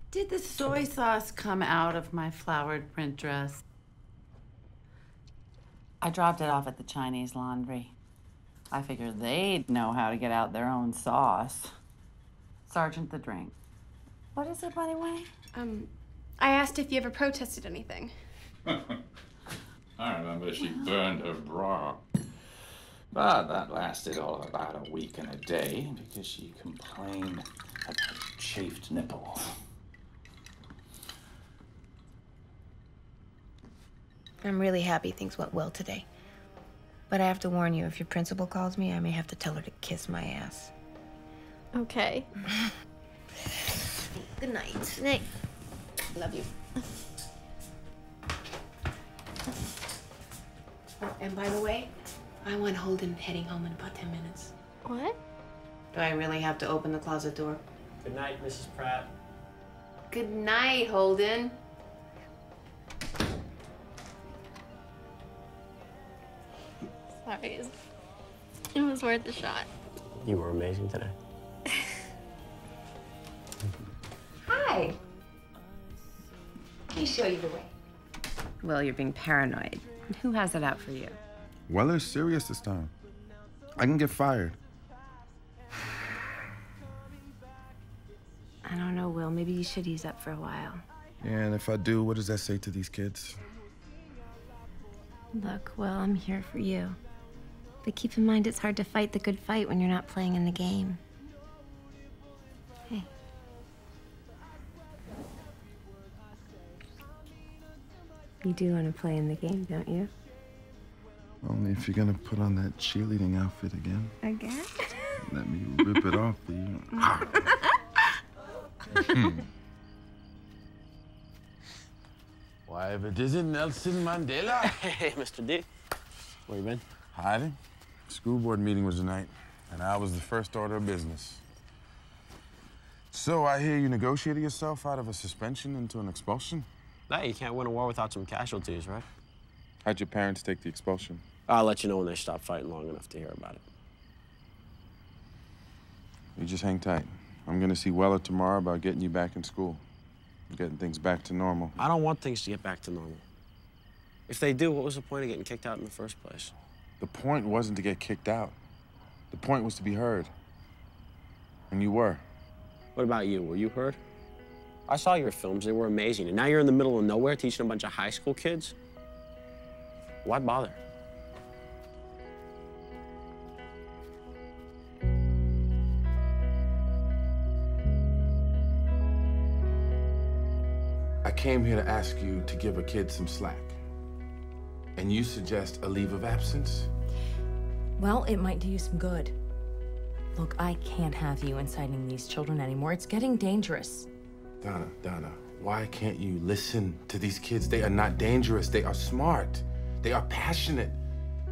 Did the soy sauce come out of my flowered print dress? I dropped it off at the Chinese laundry. I figured they'd know how to get out their own sauce. Sergeant, the drink. What is it, by the way? I asked if you ever protested anything. I remember she burned her bra. But that lasted all of about a week and a day because she complained about chafed nipples. I'm really happy things went well today. But I have to warn you, if your principal calls me, I may have to tell her to kiss my ass. Okay. Good night. Good night. Love you. Oh, and by the way, I want Holden heading home in about 10 minutes. What? Do I really have to open the closet door? Good night, Mrs. Pratt. Good night, Holden. Sorry. It was worth a shot. You were amazing today. Hi. Let me show you the way. Well, you're being paranoid. Who has it out for you? Weller's serious this time. I can get fired. I don't know, Will. Maybe you should ease up for a while. Yeah, and if I do, what does that say to these kids? Look, Will, I'm here for you. But keep in mind, it's hard to fight the good fight when you're not playing in the game. Hey. You do want to play in the game, don't you? Only if you're gonna put on that cheerleading outfit again. Again? Let me rip it off for you. Why, if it isn't Nelson Mandela? Hey, Mr. D. Where you been? Hiding. School board meeting was tonight, and I was the first order of business. So I hear you negotiated yourself out of a suspension into an expulsion? Hey, you can't win a war without some casualties, right? How'd your parents take the expulsion? I'll let you know when they stop fighting long enough to hear about it. You just hang tight. I'm gonna see Weller tomorrow about getting you back in school. Getting things back to normal. I don't want things to get back to normal. If they do, what was the point of getting kicked out in the first place? The point wasn't to get kicked out. The point was to be heard. And you were. What about you? Were you heard? I saw your films. They were amazing. And now you're in the middle of nowhere teaching a bunch of high school kids? Why bother? I came here to ask you to give a kid some slack. And you suggest a leave of absence? Well, it might do you some good. Look, I can't have you inciting these children anymore. It's getting dangerous. Donna, why can't you listen to these kids? They are not dangerous. They are smart. They are passionate.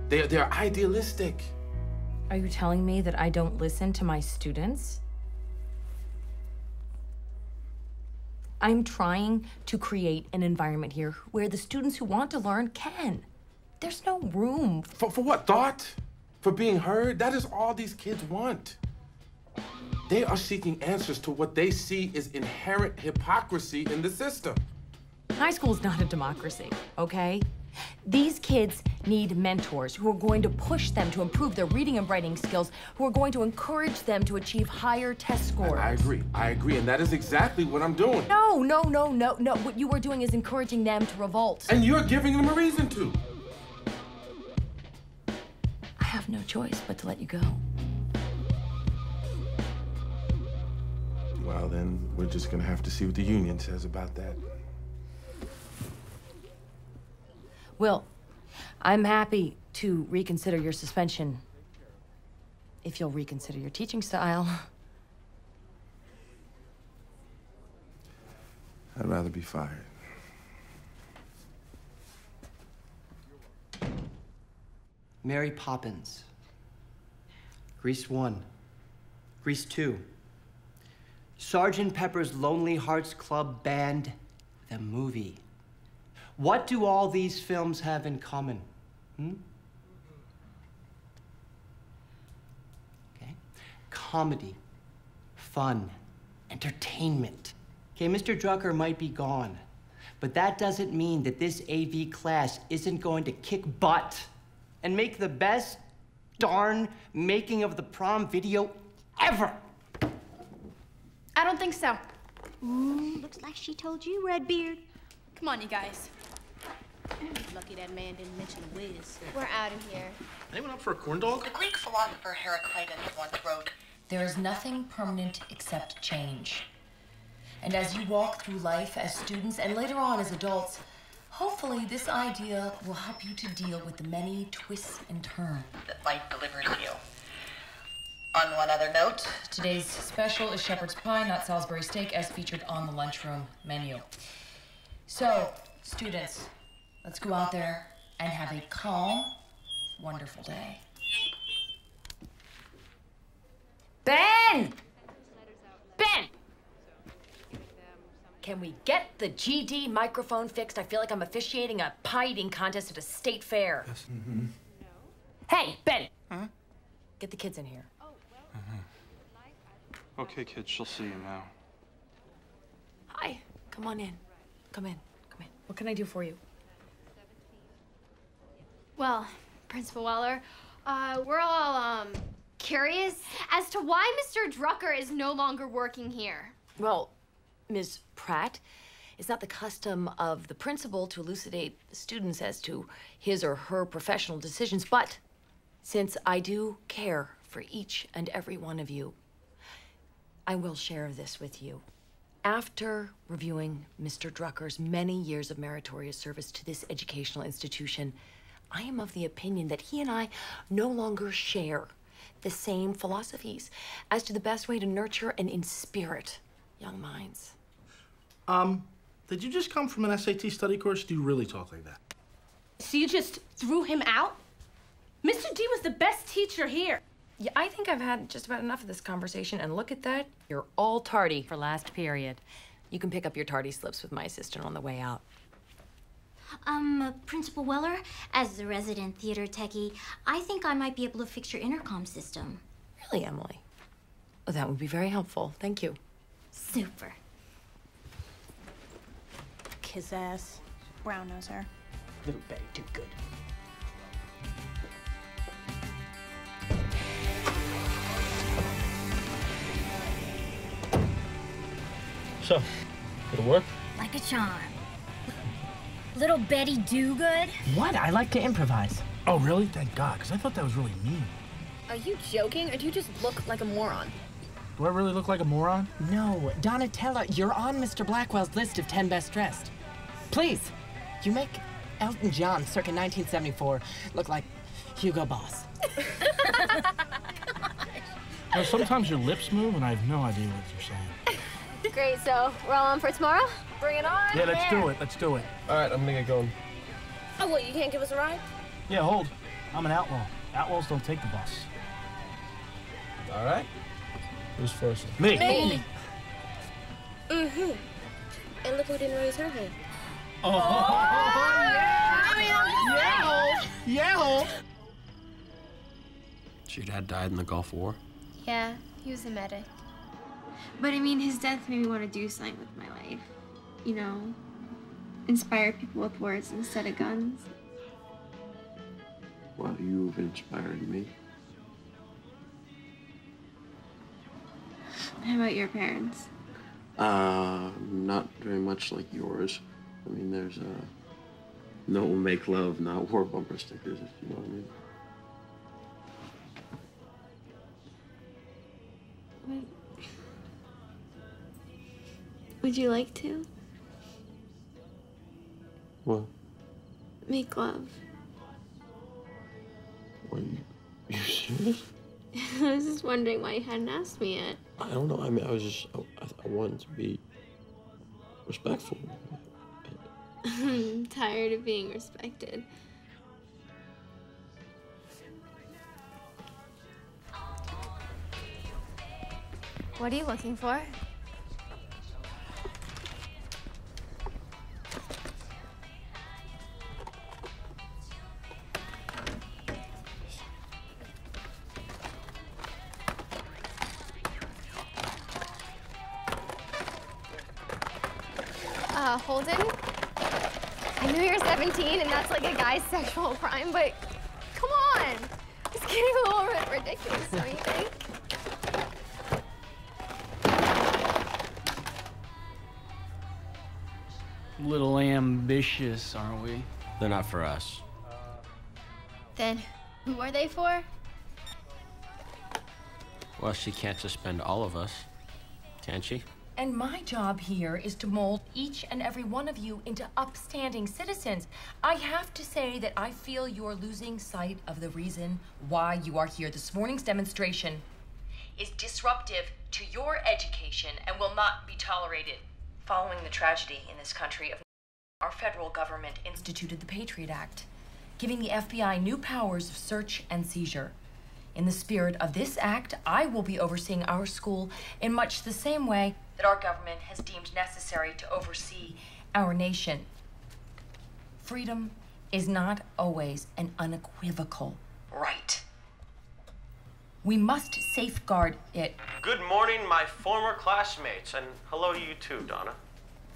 They are idealistic. Are you telling me that I don't listen to my students? I'm trying to create an environment here where the students who want to learn can. There's no room. For what? Thought? For being heard? That is all these kids want. They are seeking answers to what they see is inherent hypocrisy in the system. High school's not a democracy, okay? These kids need mentors who are going to push them to improve their reading and writing skills, who are going to encourage them to achieve higher test scores. I agree, and that is exactly what I'm doing. No. What you are doing is encouraging them to revolt. And you're giving them a reason to. I have no choice but to let you go. Well, then we're just gonna have to see what the union says about that. Will, I'm happy to reconsider your suspension if you'll reconsider your teaching style. I'd rather be fired. Mary Poppins. Grease 1. Grease 2. Sgt. Pepper's Lonely Hearts Club Band, the movie. What do all these films have in common? Okay. Comedy, fun, entertainment. Okay, Mr. Drucker might be gone, but that doesn't mean that this AV class isn't going to kick butt and make the best darn making of the prom video ever. I don't think so. Looks like she told you, Redbeard. Come on, you guys. Lucky that man didn't mention the whiz. We're out of here. Anyone up for a corn dog? The Greek philosopher Heraclitus once wrote, There is nothing permanent except change. And as you walk through life as students and later on as adults, hopefully this idea will help you to deal with the many twists and turns that life delivers you. On one other note, today's special is shepherd's pie, not Salisbury steak, as featured on the lunchroom menu. So, students, let's go out there and have a calm, wonderful day. Ben! Ben! Can we get the GD microphone fixed? I feel like I'm officiating a pie eating contest at a state fair. Yes. Hey, Ben! Huh? Get the kids in here. Okay, kids, she'll see you now. Hi. Come on in. Come in. What can I do for you? Well, Principal Weller, we're all, curious as to why Mr. Drucker is no longer working here. Well, Ms. Pratt, it's not the custom of the principal to elucidate the students as to his or her professional decisions, but since I do care for each and every one of you, I will share this with you. After reviewing Mr. Drucker's many years of meritorious service to this educational institution, I am of the opinion that he and I no longer share the same philosophies as to the best way to nurture and inspirit young minds. Did you just come from an SAT study course? Do you really talk like that? So you just threw him out? Mr. D was the best teacher here. Yeah, I think I've had just about enough of this conversation, and look at that. You're all tardy for last period. You can pick up your tardy slips with my assistant on the way out. Principal Weller, as the resident theater techie, I think I might be able to fix your intercom system. Really, Emily? Oh, that would be very helpful. Thank you. Super. Kiss ass. Brown noser. Little Betty, too good. So, it'll work? Like a charm. Little Betty do good? What? I like to improvise. Oh, really? Thank God, because I thought that was really mean. Are you joking, or do you just look like a moron? Do I really look like a moron? No, Donatella, you're on Mr. Blackwell's list of 10 best dressed. Please, you make Elton John circa 1974 look like Hugo Boss. You know, sometimes your lips move and I have no idea what you're saying. Great, so we're all on for tomorrow? Bring it on. Yeah, let's do it. Let's do it. All right, I'm gonna get going. Oh, what, you can't give us a ride? Yeah, hold. I'm an outlaw. Outlaws don't take the bus. All right. Who's first? Me. Me. Mm-hmm. And look who didn't raise her hand. Oh, yeah! Yeah! So your dad died in the Gulf War? Yeah, he was a medic. But I mean, his death made me want to do something with my life. You know, inspire people with words instead of guns. Well, you've inspired me. How about your parents? Not very much like yours. I mean, there's no make love, not war bumper stickers, if you know what I mean. Would you like to? What? Make love. Are you serious? I was just wondering why you hadn't asked me yet. I don't know. I mean, I wanted to be respectful. I'm tired of being respected. What are you looking for? Holden? I know you're 17 and that's like a guy's sexual crime, but come on! It's getting a little bit ridiculous, don't you think? Little ambitious, aren't we? They're not for us. Then, who are they for? Well, she can't suspend all of us, can she? And my job here is to mold each and every one of you into upstanding citizens. I have to say that I feel you're losing sight of the reason why you are here. This morning's demonstration is disruptive to your education and will not be tolerated. Following the tragedy in this country, our federal government instituted the Patriot Act, giving the FBI new powers of search and seizure. In the spirit of this act, I will be overseeing our school in much the same way that our government has deemed necessary to oversee our nation. Freedom is not always an unequivocal right. We must safeguard it. Good morning, my former classmates, and hello to you too, Donna.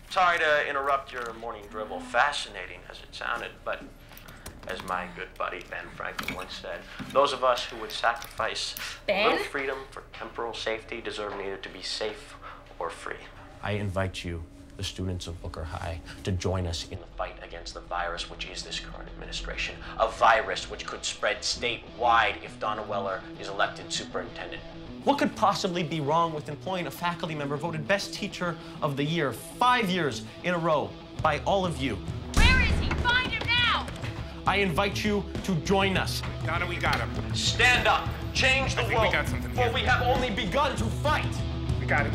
Sorry to interrupt your morning dribble, fascinating as it sounded, but as my good buddy Ben Franklin once said, those of us who would sacrifice a little freedom for temporal safety deserve neither to be safe or free. I invite you, the students of Booker High, to join us in the fight against the virus which is this current administration, a virus which could spread statewide if Donna Weller is elected superintendent. What could possibly be wrong with employing a faculty member voted best teacher of the year 5 years in a row by all of you? Where is he? Find him now! I invite you to join us. Donna, we got him. Stand up, change the world, we got something for here. we have only begun to fight. We got him.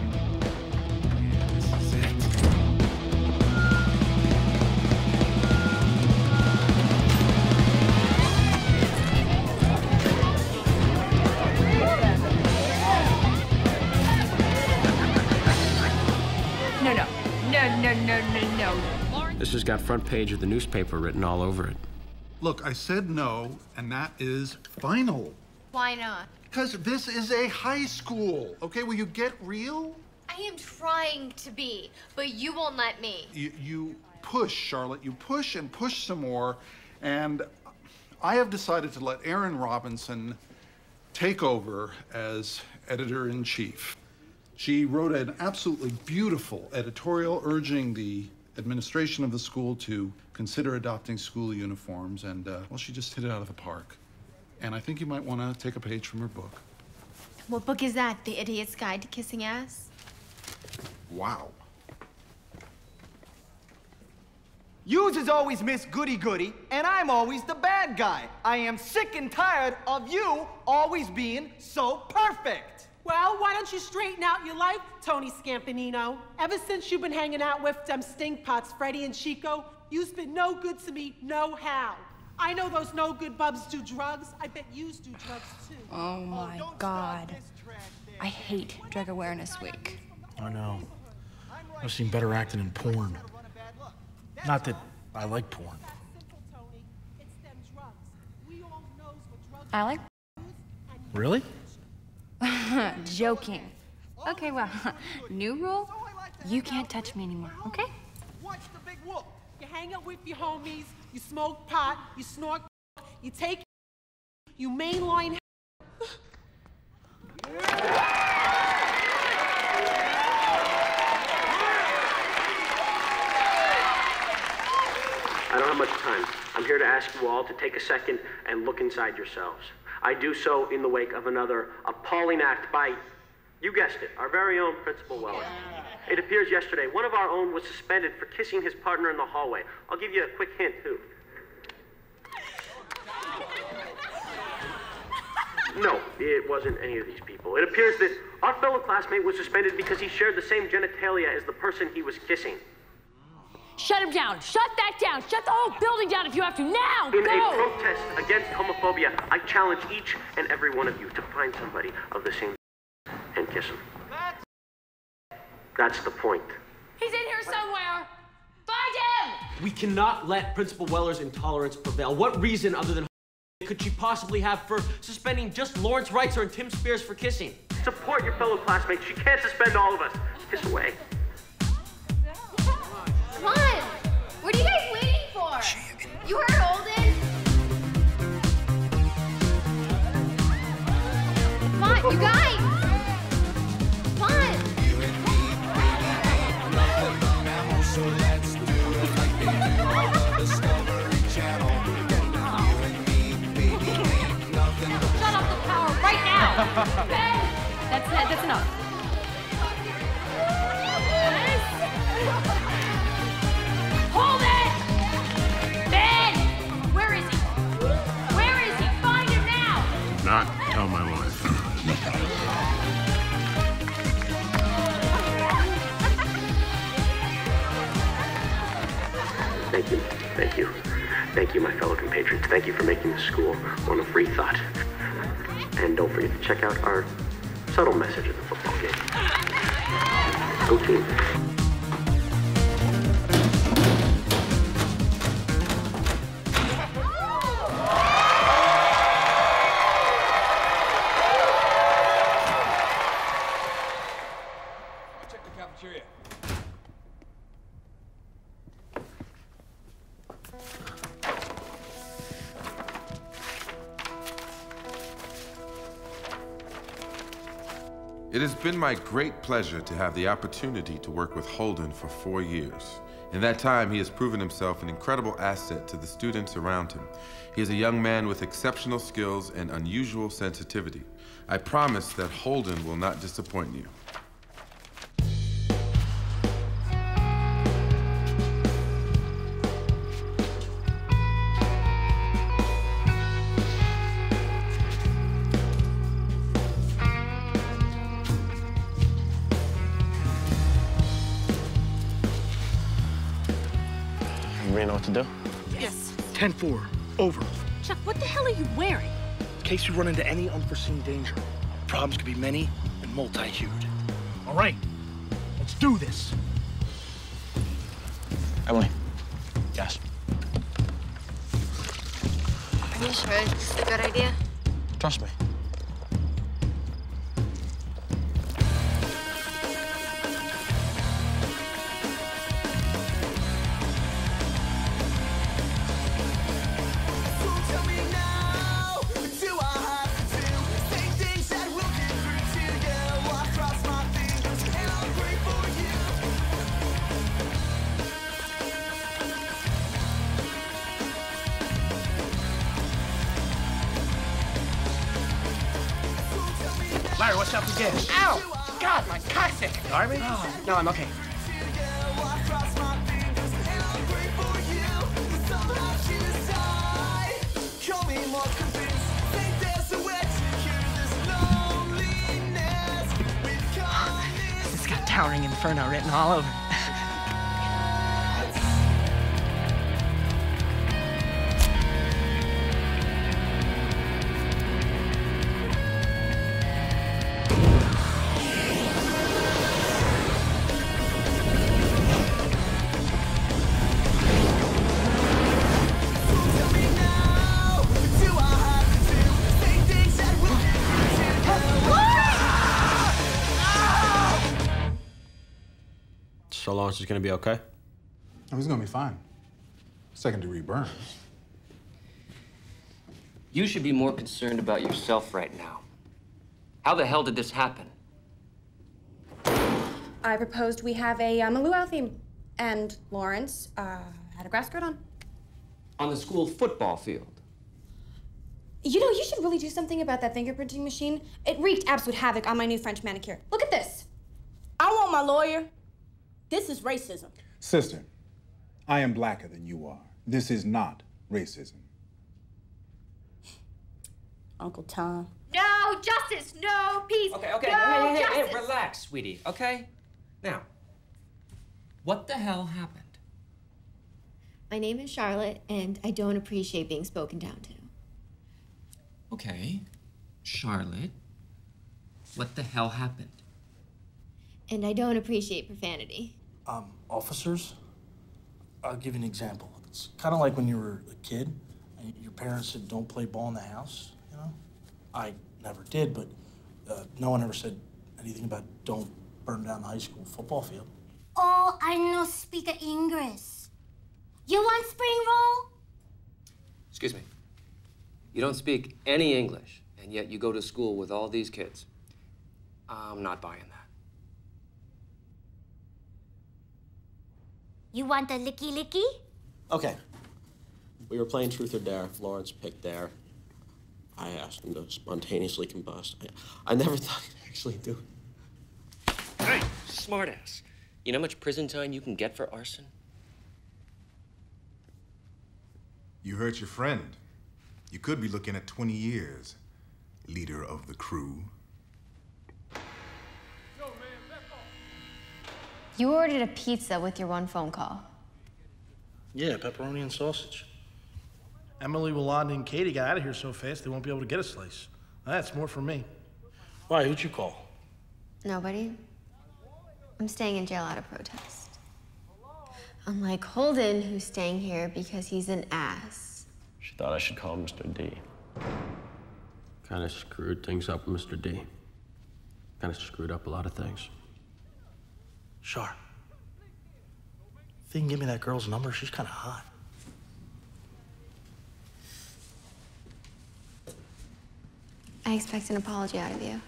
No. This has got front page of the newspaper written all over it. Look, I said no, and that is final. Why not? Because this is a high school, okay? Will you get real? I am trying to be, but you won't let me. You push, Charlotte. You push and push some more, and I have decided to let Erin Robinson take over as editor-in-chief. She wrote an absolutely beautiful editorial urging the administration of the school to consider adopting school uniforms, and, well, she just hit it out of the park. And I think you might want to take a page from her book. What book is that? The Idiot's Guide to Kissing Ass? Wow. Yous is always Miss Goody-Goody, and I'm always the bad guy. I am sick and tired of you always being so perfect. Well, why don't you straighten out your life, Tony Scampanino? Ever since you've been hanging out with them stinkpots, Freddie and Chico, you've been no good to me, no how. I know those no good bubs do drugs. I bet yous do drugs too. Oh my God. I hate Drug Awareness Week. I know. I've seen better acting in porn. Not that I like porn. I like Really? joking. Okay, well, new rule, you can't touch me anymore, okay? Watch the big whoop. You hang out with your homies, you smoke pot, you snort, you take, you mainline. I don't have much time. I'm here to ask you all to take a second and look inside yourselves. I do so in the wake of another appalling act by, you guessed it, our very own Principal Weller. It appears yesterday one of our own was suspended for kissing his partner in the hallway. I'll give you a quick hint, too. No, it wasn't any of these people. It appears that our fellow classmate was suspended because he shared the same genitalia as the person he was kissing. Shut him down. Shut that down. Shut the whole building down if you have to. Now, In go! a protest against homophobia, I challenge each and every one of you to find somebody of the same and kiss him. That's the point. He's in here somewhere. Find him! We cannot let Principal Weller's intolerance prevail. What reason other than could she possibly have for suspending just Lawrence Reitzer and Tim Spears for kissing? Support your fellow classmates. She can't suspend all of us. Kiss away. Come on! What are you guys waiting for? You heard Holden? Come on, you guys! Come on! Shut off the power right now! Ben! That's enough. Hold it! Ben! Where is he? Where is he? Find him now! Not tell my wife. Thank you. Thank you. Thank you, my fellow compatriots. Thank you for making this school one of free thought. And don't forget to check out our subtle message of the football game. Go team. Check the cafeteria. It has been my great pleasure to have the opportunity to work with Holden for 4 years. In that time, he has proven himself an incredible asset to the students around him. He is a young man with exceptional skills and unusual sensitivity. I promise that Holden will not disappoint you. You know what to do? Yes. 10-4. Over. Chuck, what the hell are you wearing? In case you run into any unforeseen danger. Problems could be many and multi-hued. All right. Let's do this. Emily. Yes. Are you sure this is a good idea? Trust me. Larry, what's up again? Ow! God, my coccyx! Darby? Oh, no, I'm okay. This has got Towering Inferno written all over it. So Lawrence is gonna be okay? Oh, he's gonna be fine. Second-degree burns. You should be more concerned about yourself right now. How the hell did this happen? I proposed we have a luau theme, and Lawrence had a grass skirt on. On the school football field. You know, you should really do something about that fingerprinting machine. It wreaked absolute havoc on my new French manicure. Look at this. I want my lawyer. This is racism. Sister, I am blacker than you are. This is not racism. Uncle Tom. No justice, no peace. Okay, no hey, justice. relax, sweetie, okay? Now, what the hell happened? My name is Charlotte, and I don't appreciate being spoken down to. Okay, Charlotte, what the hell happened? And I don't appreciate profanity. Officers, I'll give you an example. It's kind of like when you were a kid and your parents said, don't play ball in the house, you know? I never did, but no one ever said anything about don't burn down the high school football field. Oh, I no speak English. You want spring roll? Excuse me. You don't speak any English, and yet you go to school with all these kids. I'm not buying that. You want the licky licky? Okay. We were playing Truth or Dare. Lawrence picked Dare. I asked him to spontaneously combust. I never thought he'd actually do it. Hey, smartass. You know how much prison time you can get for arson? You hurt your friend. You could be looking at 20 years, leader of the crew. You ordered a pizza with your one phone call. Yeah, pepperoni and sausage. Emily, Yolanda, and Katie got out of here so fast they won't be able to get a slice. That's more for me. Why, who'd you call? Nobody. I'm staying in jail out of protest. Unlike Holden, who's staying here because he's an ass. She thought I should call Mr. D. Kind of screwed things up, Mr. D. Kind of screwed up a lot of things. Sure. If you can give me that girl's number, she's kind of hot. I expect an apology out of you.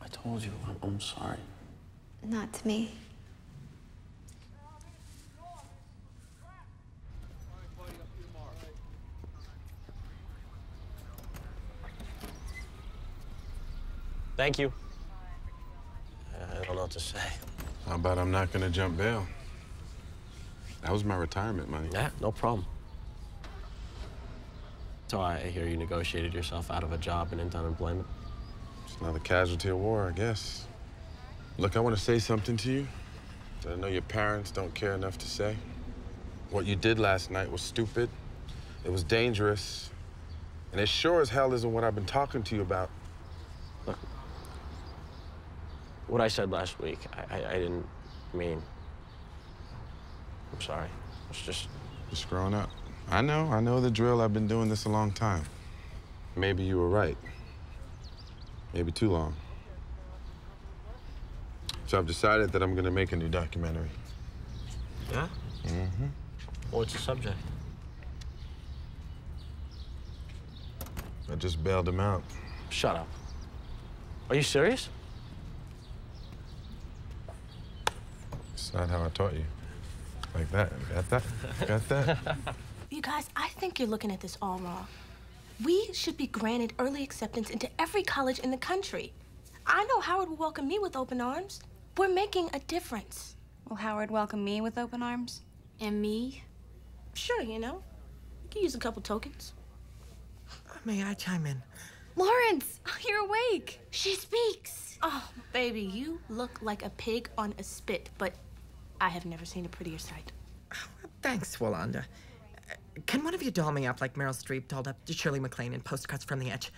I told you, I'm sorry. Not to me. Thank you. I don't know what to say. How about I'm not gonna jump bail? That was my retirement money. Yeah, no problem. So I hear you negotiated yourself out of a job and into unemployment. It's another casualty of war, I guess. Look, I want to say something to you that I know your parents don't care enough to say. What you did last night was stupid. It was dangerous. And it sure as hell isn't what I've been talking to you about. Look, what I said last week, I didn't mean. I'm sorry. It's just growing up. I know the drill. I've been doing this a long time. Maybe you were right. Maybe too long. So I've decided that I'm gonna make a new documentary. Yeah? Mm-hmm. What's the subject? I just bailed him out. Shut up. Are you serious? It's not how I taught you. Like that. Got that? Got that? You guys, I think you're looking at this all wrong. We should be granted early acceptance into every college in the country. I know Howard will welcome me with open arms. We're making a difference. Will Howard welcome me with open arms? And me? Sure, you know. You can use a couple tokens. May I chime in? Lawrence, you're awake. She speaks. Oh, baby, you look like a pig on a spit, but I have never seen a prettier sight. Thanks, Yolanda. Can one of you doll me up like Meryl Streep dolled up to Shirley MacLaine in Postcards from the Edge?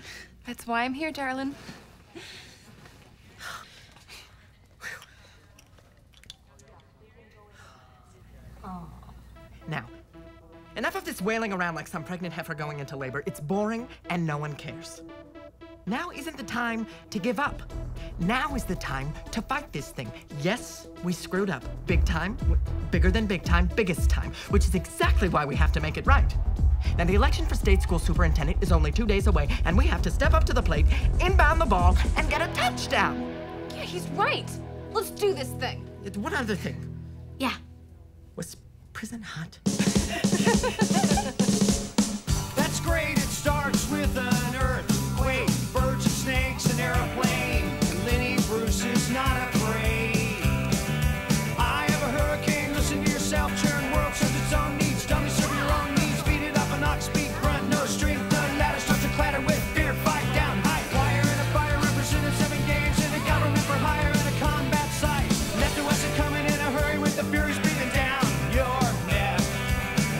That's why I'm here, darling. Oh. Now, enough of this wailing around like some pregnant heifer going into labor. It's boring and no one cares. Now isn't the time to give up. Now is the time to fight this thing. Yes, we screwed up. Big time, bigger than big time, biggest time, which is exactly why we have to make it right. Now, the election for state school superintendent is only 2 days away, and we have to step up to the plate, inbound the ball, and get a touchdown. Yeah, he's right. Let's do this thing. One other thing. Yeah. Was prison hot? That's great, it starts with an earthquake, birds and snakes, an airplane, and Lenny Bruce is not afraid. I have a hurricane, listen to yourself, churn, world serves its own needs, dummy serve your own needs, feed it up an ox, speed, grunt, no strength, the ladder starts to clatter with fear, fight down, high wire and a fire, represented 7 games in a government for hire and a combat site. Left to us and coming in a hurry with the furies breathing down your neck.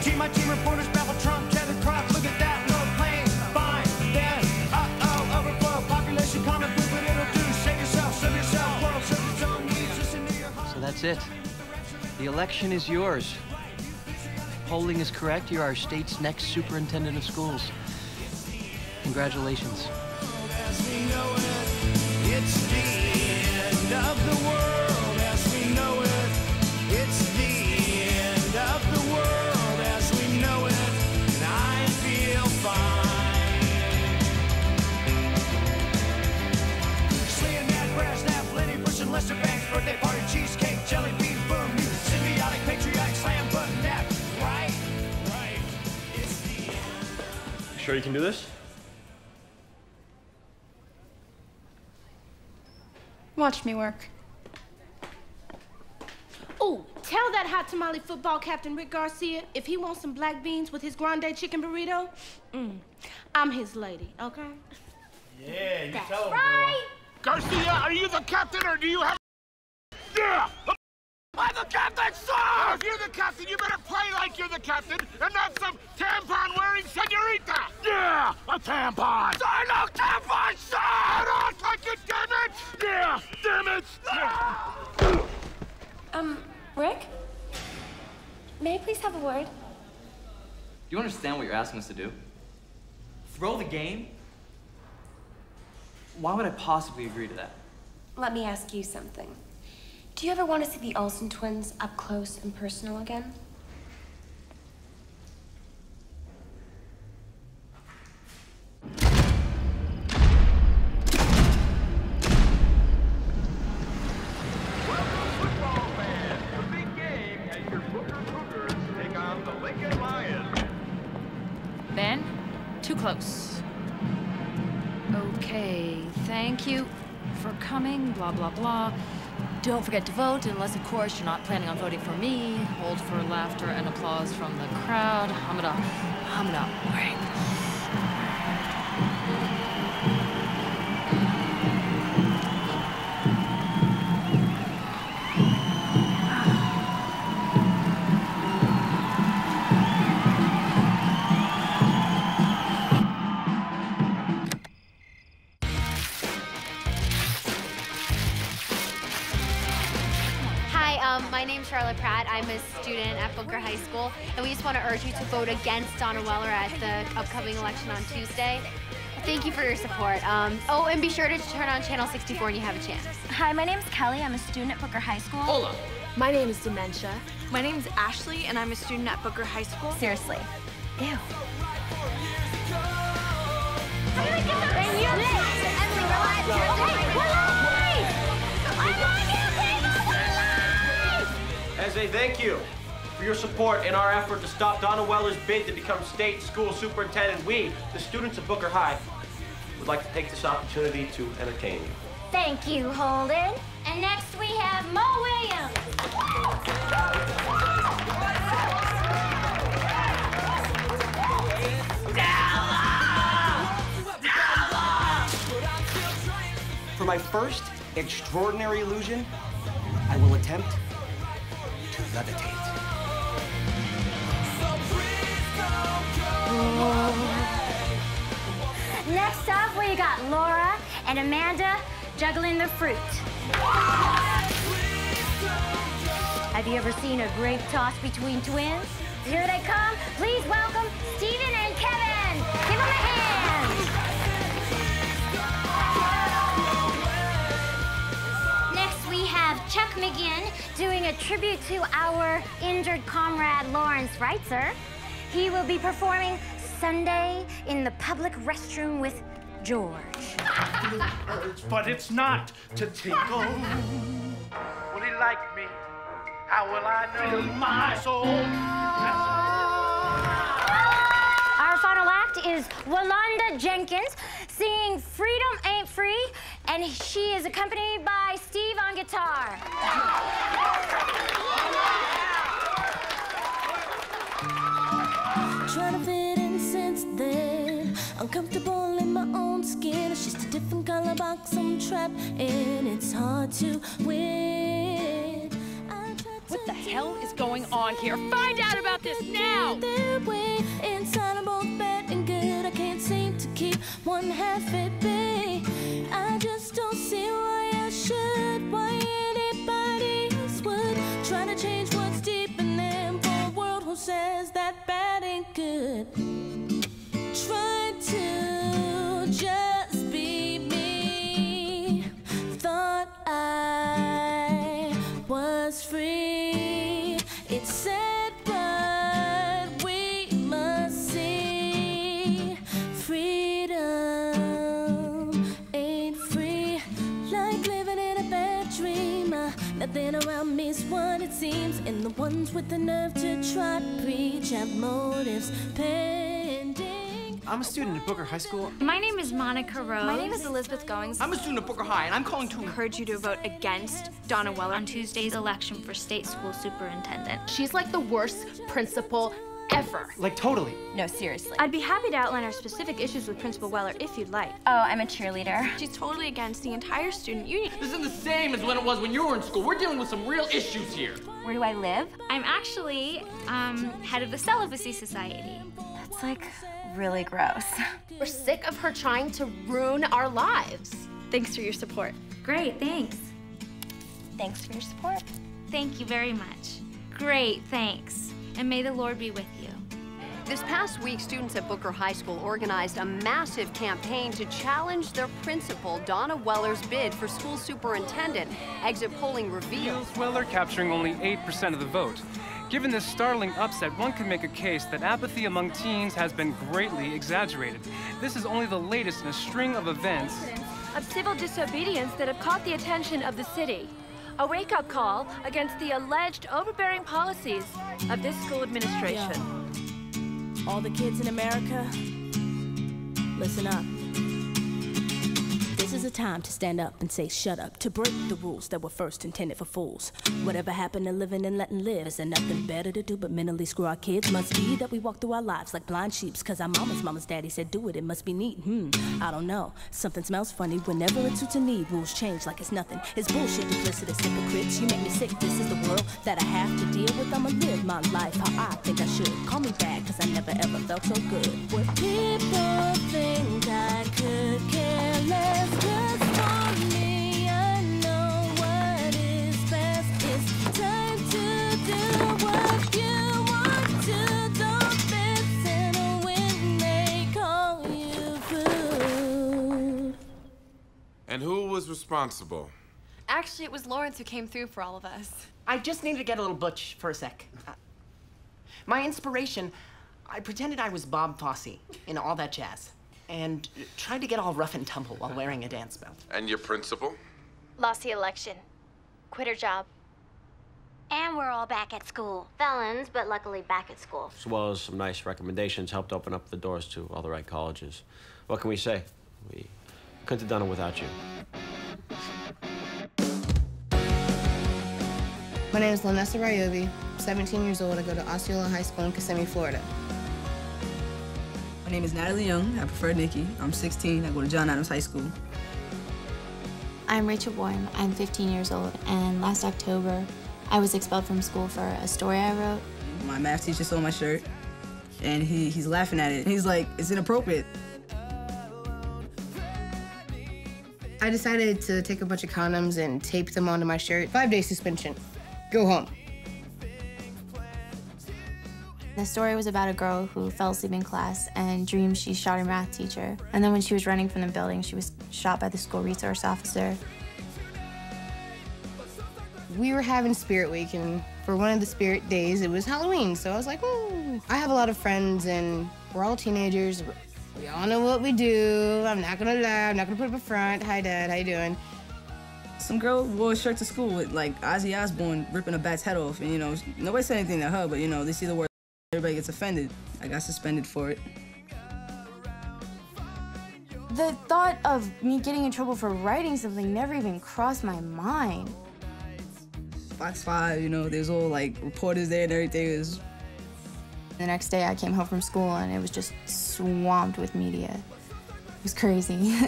Team by team reporters baffle Trump, Tether Cross, look at that, no plane, fine, then, uh-oh, overflow, population comment, proof what it'll do, save yourself, serve yourself, world serves its own needs, listen to your heart. So that's it. The election is yours. Polling is correct. You're our state's next superintendent of schools. Congratulations. As we know it, it's the end of the world as we know it. It's the end of the world as we know it, and I feel fine. Slaying that brass, that Lenny Bruce and Lester Banks, birthday party, cheesecake, jelly bean, boom, you symbiotic, patriotic, slam button, that right, it's the end. Sure you can do this? Watch me work. Ooh, tell that hot tamale football captain Rick Garcia if he wants some black beans with his grande chicken burrito, I'm his lady, okay? Yeah, you That's tell him, right. Garcia, are you the captain or do you have... Yeah! I'm the captain, sir! If you're the captain, you better play like you're the captain and not some tampon-wearing senorita! Yeah! A tampon! Sir, no tampon, sir! I don't like it, damn it! Yeah! Damn it! Rick? May I please have a word? Do you understand what you're asking us to do? Throw the game? Why would I possibly agree to that? Let me ask you something. Do you ever want to see the Olsen twins up close and personal again? Ben, too close. Okay, thank you for coming, blah, blah, blah. Don't forget to vote, unless, of course, you're not planning on voting for me. Hold for laughter and applause from the crowd. Hamada. All right. My name's Charlotte Pratt. I'm a student at Booker High School, and we just want to urge you to vote against Donna Weller at the upcoming election on Tuesday. Thank you for your support. Oh, and be sure to turn on channel 64 when you have a chance. Hi, my name's Kelly. I'm a student at Booker High School. Hola. My name is Dementia. My name's Ashley, and I'm a student at Booker High School. Seriously. Ew. As a thank you for your support in our effort to stop Donna Weller's bid to become state school superintendent, we, the students of Booker High, would like to take this opportunity to entertain you. Thank you, Holden. And next we have Mo Williams. For my first extraordinary illusion, I will attempt to levitate. Next up, we got Laura and Amanda juggling the fruit. Have you ever seen a grape toss between twins? Here they come. Please welcome Stephen and Kevin. Give them a hand. Chuck McGinn doing a tribute to our injured comrade Lawrence Reitzer. He will be performing Sunday in the public restroom with George. But it's not to tinkle. Will he like me? How will I know my soul? Our final act is Walanda Jenkins singing Freedom Ain't Free, and she is accompanied by Steve on guitar. Trying to fit in since then. Uncomfortable in my own skin. It's just a different color box I'm trapped in. It's hard to win. What the hell is going on here? Find out about this now! Inside I'm both bad and good. I can't seem to keep one half at bay. I just don't see why I should, why anybody else would. Try to change what's deep in them for a world who says that bad ain't good. Try to just be me. Thought I was free. It's sad, but we must see. Freedom ain't free. Like living in a bad dream. Nothing around me is what it seems. And the ones with the nerve to try to preach have motives pending. I'm a student at Booker High School. My name is Monica Rose. My name is Elizabeth Goings. I'm a student at Booker High, and I'm calling to encourage you to vote against Donna Weller on Tuesday's election for state school superintendent. She's like the worst principal ever. Like, totally. No, seriously. I'd be happy to outline our specific issues with Principal Weller if you'd like. Oh, I'm a cheerleader. She's totally against the entire student union. This isn't the same as when it was when you were in school. We're dealing with some real issues here. Where do I live? I'm actually, head of the Celibacy Society. That's like really gross. We're sick of her trying to ruin our lives. Thanks for your support. Great, thanks. Thanks for your support. Thank you very much. Great, thanks. And may the Lord be with you. This past week, students at Booker High School organized a massive campaign to challenge their principal, Donna Weller's bid for school superintendent. Exit polling reveals Weller capturing only 8% of the vote. Given this startling upset, one could make a case that apathy among teens has been greatly exaggerated. This is only the latest in a string of events of civil disobedience that have caught the attention of the city. A wake-up call against the alleged overbearing policies of this school administration. Yeah. All the kids in America, listen up. This is a time to stand up and say shut up, to break the rules that were first intended for fools. Whatever happened to living and letting live? Is there nothing better to do but mentally screw our kids? Must be that we walk through our lives like blind sheeps, cause our mama's daddy said do it, it must be neat. I don't know, something smells funny whenever it suits a need. Rules change like it's nothing. It's bullshit, duplicitous hypocrites. You make me sick, this is the world that I have to deal with. I'ma live my life how I think I should. Call me bad, cause I never ever felt so good. Where people think I could care less, just for me, I know what is best. It's time to do what you want to. Don't listen when they call you rude. And who was responsible? Actually, it was Lawrence who came through for all of us. I just need to get a little butch for a sec. My inspiration, I pretended I was Bob Fosse in all that jazz. And tried to get all rough and tumble while wearing a dance belt. And your principal? Lost the election. Quit her job. And we're all back at school. Felons, but luckily back at school. As well as some nice recommendations helped open up the doors to all the right colleges. What can we say? We couldn't have done it without you. My name is Lanessa Rayobi. I'm 17 years old. I go to Osceola High School in Kissimmee, Florida. My name is Natalie Young. I prefer Nikki. I'm 16. I go to John Adams High School. I'm Rachel Boyne. I'm 15 years old, and last October, I was expelled from school for a story I wrote. My math teacher saw my shirt, and he's laughing at it. He's like, it's inappropriate. I decided to take a bunch of condoms and tape them onto my shirt. 5-day suspension. Go home. The story was about a girl who fell asleep in class and dreamed she shot her math teacher. And then when she was running from the building, she was shot by the school resource officer. We were having Spirit Week, and for one of the Spirit days, it was Halloween, so I was like, ooh. I have a lot of friends, and we're all teenagers. We all know what we do. I'm not gonna lie, I'm not gonna put up a front. Hi, Dad, how you doing? Some girl wore a shirt to school with, like, Ozzy Osbourne ripping a bat's head off, and, you know, nobody said anything to her, but, you know, they see the word, everybody gets offended. I got suspended for it. The thought of me getting in trouble for writing something never even crossed my mind. Fox 5, you know, there's all, like, reporters there and everything. Is. The next day I came home from school and it was just swamped with media. It was crazy.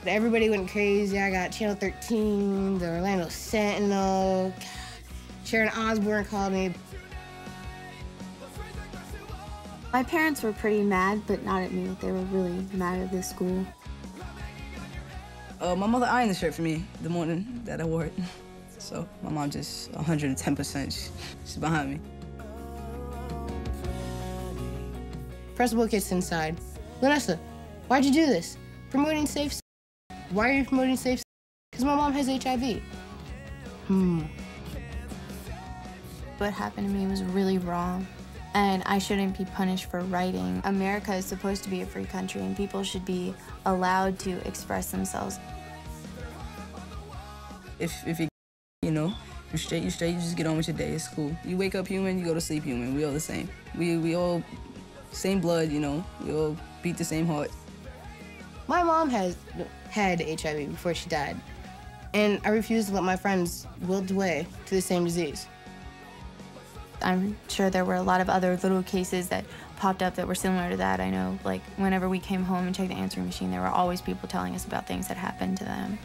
Everybody went crazy. I got Channel 13, the Orlando Sentinel, Sharon Osbourne called me. My parents were pretty mad, but not at me. They were really mad at this school. My mother ironed the shirt for me the morning that I wore it. So my mom just 110%, she's behind me. Principal gets inside. Vanessa, why'd you do this? Promoting safe sex. Why are you promoting safe sex? Because my mom has HIV. What happened to me was really wrong, and I shouldn't be punished for writing. America is supposed to be a free country, and people should be allowed to express themselves. If you know, you're straight, you just get on with your day, it's cool. You wake up human, you go to sleep human, we all the same. We all, same blood, you know, we all beat the same heart. My mom had HIV before she died, and I refused to let my friends wilt away to the same disease. I'm sure there were a lot of other little cases that popped up that were similar to that. I know, like, whenever we came home and checked the answering machine, there were always people telling us about things that happened to them.